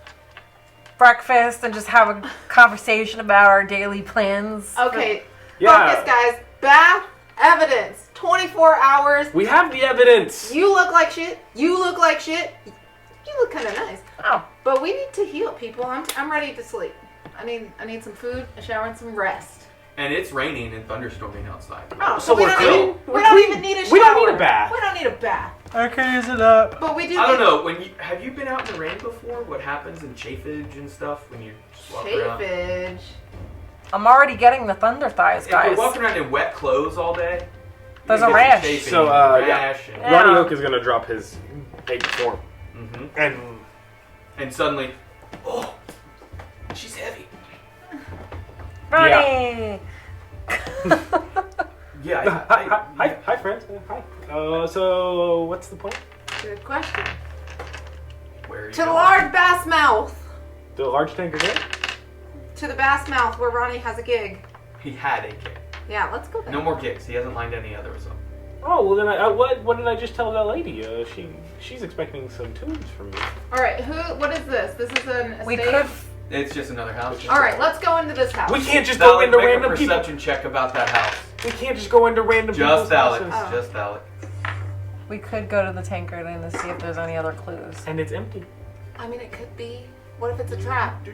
breakfast and just have a conversation about our daily plans. Okay, Yeah. focus, guys. Bath evidence. 24 hours. We have the evidence. You look like shit. You look like shit. You look kind of nice. Oh, But we need to heal, people. I'm ready to sleep. I need some food, a shower, and some rest. And it's raining and thunderstorming outside. Oh, So we we're don't clean? need- We're we don't clean. even need a shower. We don't need a bath. We don't need a bath. okay, is it up? But we do. I don't need know. Have you been out in the rain before? What happens in chafage and stuff when you just walk around? Chafage. I'm already getting the thunder thighs, If guys. you're walking around in wet clothes all day, There's you a get rash. chafing So, and yeah. rash and, Yeah. Ronnie Oak is gonna drop his egg form. and suddenly, oh, she's heavy. Ronnie! Yeah. Hi, friends. Hi. So what's the point? Good question. Where are you To the going? large bass mouth. The large tank again? To the bass mouth where Ronnie has a gig. He had a gig. Yeah, let's go there. No more gigs. He hasn't lined any others up. Oh well, then what did I just tell that lady? She's expecting some tunes from me. All right, what is this? This is an estate. We could. It's just another house. All right, let's go into this house. We can't just go Valak, into make a random people. perception check about that house. We can't just go into random Just people's Alex. houses. Oh. Just Alex. We could go to the tanker then to see if there's any other clues. And it's empty. I mean, it could be. What if it's a trap?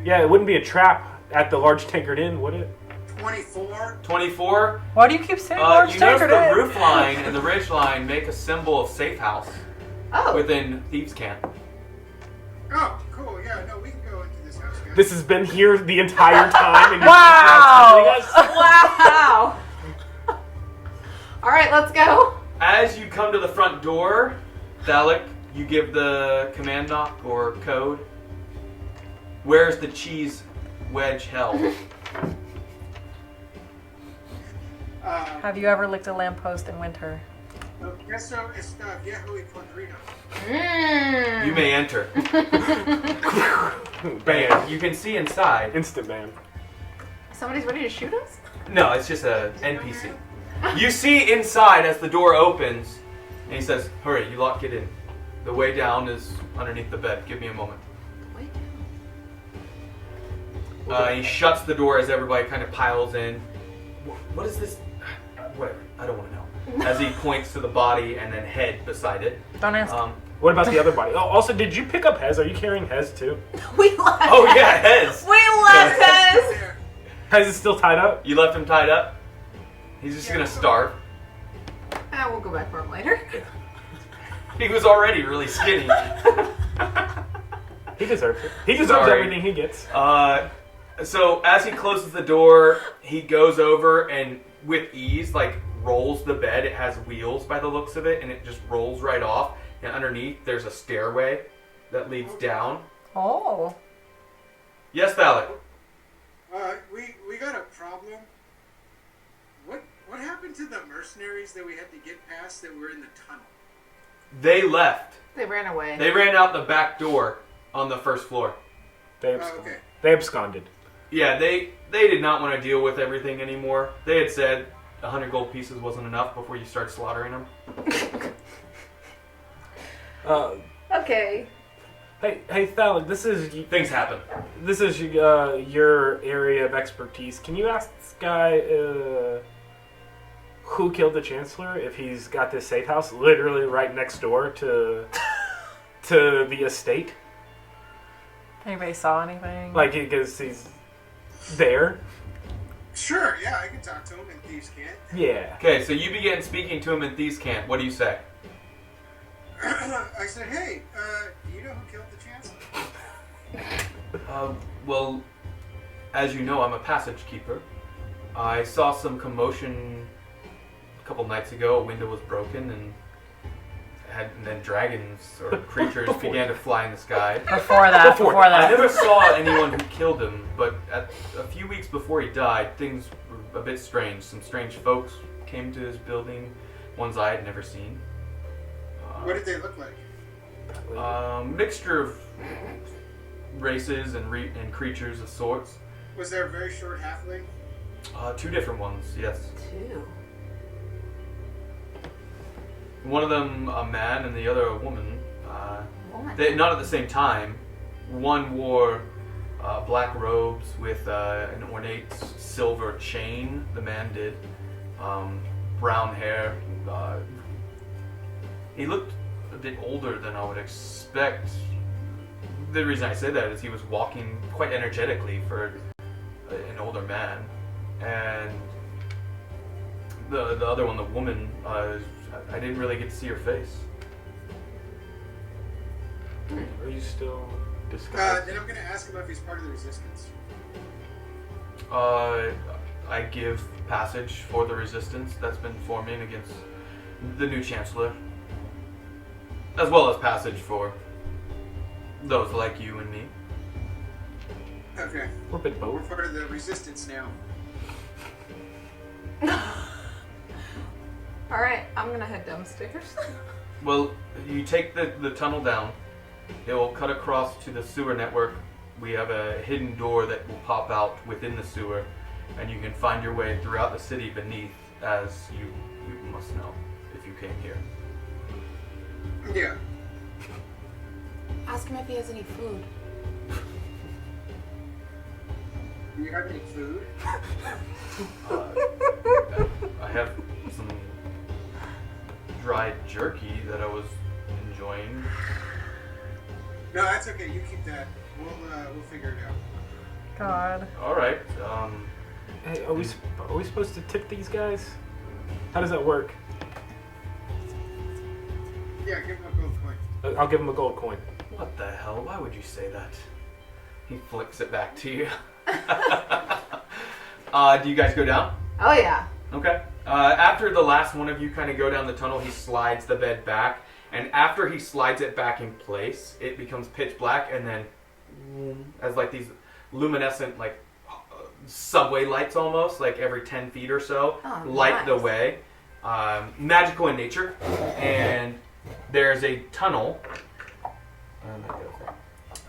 Yeah, it wouldn't be a trap at the large tankered inn, would it? 24. 24. Why do you keep saying large You notice tanker? the roof line and the ridge line make a symbol of safe house Oh. within Thieves' Camp. Oh, cool. Yeah, no, we can go into this house, guys. This has been here the entire time. And Wow! you're just now telling us? Wow. All right, let's go. As you come to the front door, Thalic, you give the command knock or code. Where's the cheese wedge held? Have you ever licked a lamppost in winter? Eso está viejo y podrido. You may enter. Bam. You can see inside. Instant ban. Somebody's ready to shoot us? No, it's just a NPC. You see inside as the door opens, and he says, "Hurry, you lot get in. The way down is underneath the bed. Give me a moment." Wait. He shuts the door as everybody kind of piles in. What is this? Whatever. I don't want to know. As he points to the body and then head beside it. Don't ask. What about the other body? Oh, also, did you pick up Hez? Are you carrying Hez too? We left. Oh yeah, Hez. We left Hez. There. Hez is still tied up? You left him tied up. He's just gonna starve. We'll go back for him later. He was already really skinny. He deserves it. He deserves Sorry. everything he gets. So as he closes the door, he goes over and with ease, like, rolls the bed. It has wheels by the looks of it, and it just rolls right off. And underneath, there's a stairway that leads down. Oh. Yes, Thalic. We got a problem. What happened to the mercenaries that we had to get past that were in the tunnel? They left. They ran away. They ran out the back door on the first floor. They Oh, absconded. okay. They absconded. Yeah, they did not want to deal with everything anymore. They had said 100 gold pieces wasn't enough before you start slaughtering them. Okay. Hey, Thalic, this is Things happen. your area of expertise. Can you ask this guy who killed the Chancellor if he's got this safe house literally right next door to the estate? Anybody saw anything? Like, because he's there? Sure, yeah, I can talk to him in Thieves' Camp. Yeah. Okay, so you begin speaking to him in Thieves' Camp. What do you say? I said, hey, do you know who killed the Chancellor? Well, as you know, I'm a passage keeper. I saw some commotion a couple nights ago. A window was broken, and then dragons or creatures began to fly in the sky. Before that. I never saw anyone who killed him, but a few weeks before he died, things were a bit strange. Some strange folks came to his building, ones I had never seen. What did they look like? Mixture of races and creatures of sorts. Was there a very short halfling? 2 different ones, yes. 2. One of them a man and the other a woman. Woman. Not at the same time. One wore black robes with an ornate silver chain. The man did. Brown hair. He looked a bit older than I would expect. The reason I say that is he was walking quite energetically for an older man. And the other one, the woman, I didn't really get to see her face. Are you still disguised? Then I'm going to ask him if he's part of the resistance. I give passage for the resistance that's been forming against the new chancellor, as well as passage for those like you and me. Okay. We're a bit We're both. part of the resistance now. Alright, I'm gonna head downstairs. Well, you take the tunnel down. It will cut across to the sewer network. We have a hidden door that will pop out within the sewer, and you can find your way throughout the city beneath, as you must know if you came here. Yeah. Ask him if he has any food. Do you have any food? I have some dried jerky that I was enjoying. No, that's okay. You keep that. We'll figure it out. God. All right. Hey, are we supposed to tip these guys? How does that work? Yeah, give him a gold coin. I'll give them a gold coin. What the hell? Why would you say that? He flicks it back to you. Do you guys go down? Oh yeah. Okay. After the last one of you kind of go down the tunnel, he slides the bed back, and after he slides it back in place, it becomes pitch black, and then as like these luminescent like subway lights almost, like every 10 feet or so, light the way. Magical in nature, and there's a tunnel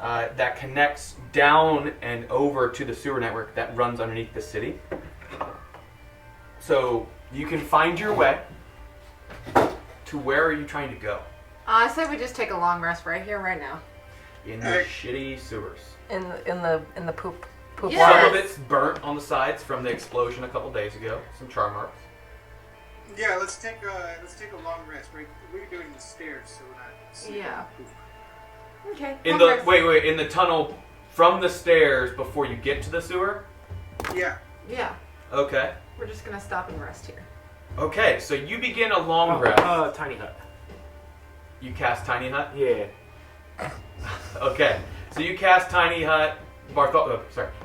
that connects down and over to the sewer network that runs underneath the city. So you can find your way to where are you trying to go? I say we just take a long rest right here, right now. In the shitty sewers. In the poop Yeah. water. Some of it's burnt on the sides from the explosion a couple days ago. Some char marks. Yeah, let's take a long rest. Right, we're doing the stairs, so we're not. sleeping. Yeah. Okay. In long the rest. wait, in the tunnel from the stairs before you get to the sewer? Yeah. Yeah. Okay. We're just gonna stop and rest here. Okay, so you begin a long rest. Tiny hut. You cast Tiny Hut? Yeah. Okay. So you cast Tiny Hut.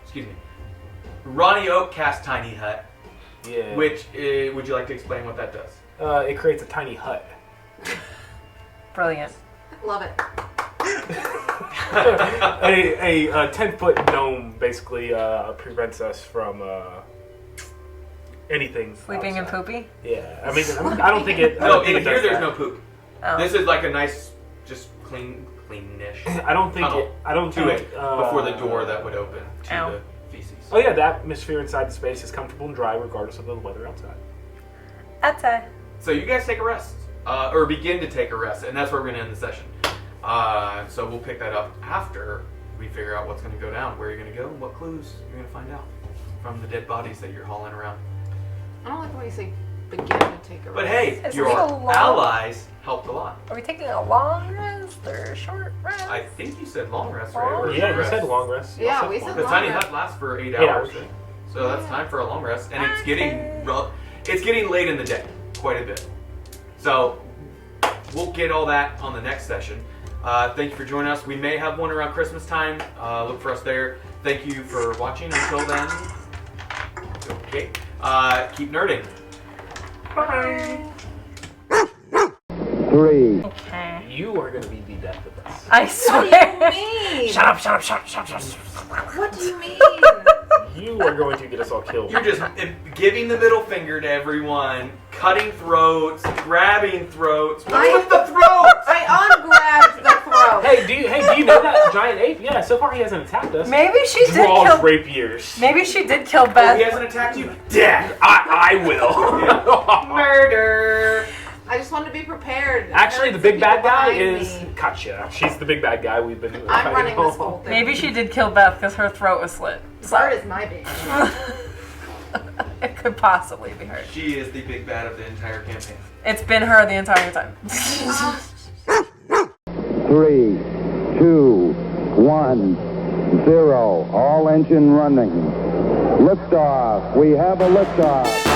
Excuse me. Ronnie Oak cast Tiny Hut. Yeah. Which, would you like to explain what that does? It creates a tiny hut. Brilliant. Love it. a 10-foot dome basically prevents us from anything. Sleeping and outside. poopy? Yeah. I mean, I don't think it. I No, don't think in it here does there's that. no poop. Oh. This is like a nice, just cleanish I don't think tunnel it. I don't to think it before the door that would open to Ow. the feces. Oh yeah, the atmosphere inside the space is comfortable and dry regardless of the weather outside. That's it. So you guys take a rest, or begin to take a rest, and that's where we're going to end the session. So we'll pick that up after we figure out what's going to go down, where you're going to go, and what clues you're going to find out from the dead bodies that you're hauling around. I don't like the way you say begin to take a rest. But hey, It's your so long. allies helped a lot. Are we taking a long rest or a short rest? I think you said long rest, right? Long Or Yeah, short you rest? said long rest. You Yeah, all we long said The rest. long tiny rest. hut lasts for 8 8 hours. hours. So that's time for a long rest, and it's getting it's getting late in the day, quite a bit. So we'll get all that on the next session. Thank you for joining us. We may have one around Christmas time. Look for us there. Thank you for watching. Until then, okay. Keep nerding. Bye. 3, Okay. You are going to be the death of us. I What swear. do you mean? Shut up, shut up, shut up, shut up, shut up. What do you mean? You are going to get us all killed. You're just giving the middle finger to everyone, cutting throats, grabbing throats. What's with the throats? I ungrabbed the gross. Hey, do you know that giant ape? Yeah, so far he hasn't attacked us. Maybe she did Draws kill. rapiers. Maybe she did kill Oh, Beth. he hasn't attacked you? Dead. I will. Murder! I just wanted to be prepared. Actually, the There's big people bad guy behind is me. Katya. She's the big bad guy we've been I'm fighting running this all. whole thing. Maybe she did kill Beth because her throat was slit. Bart is my bitch. It could possibly be her. She is the big bad of the entire campaign. It's been her the entire time. 3, 2, 1, 0. All engine running. Liftoff. We have a liftoff.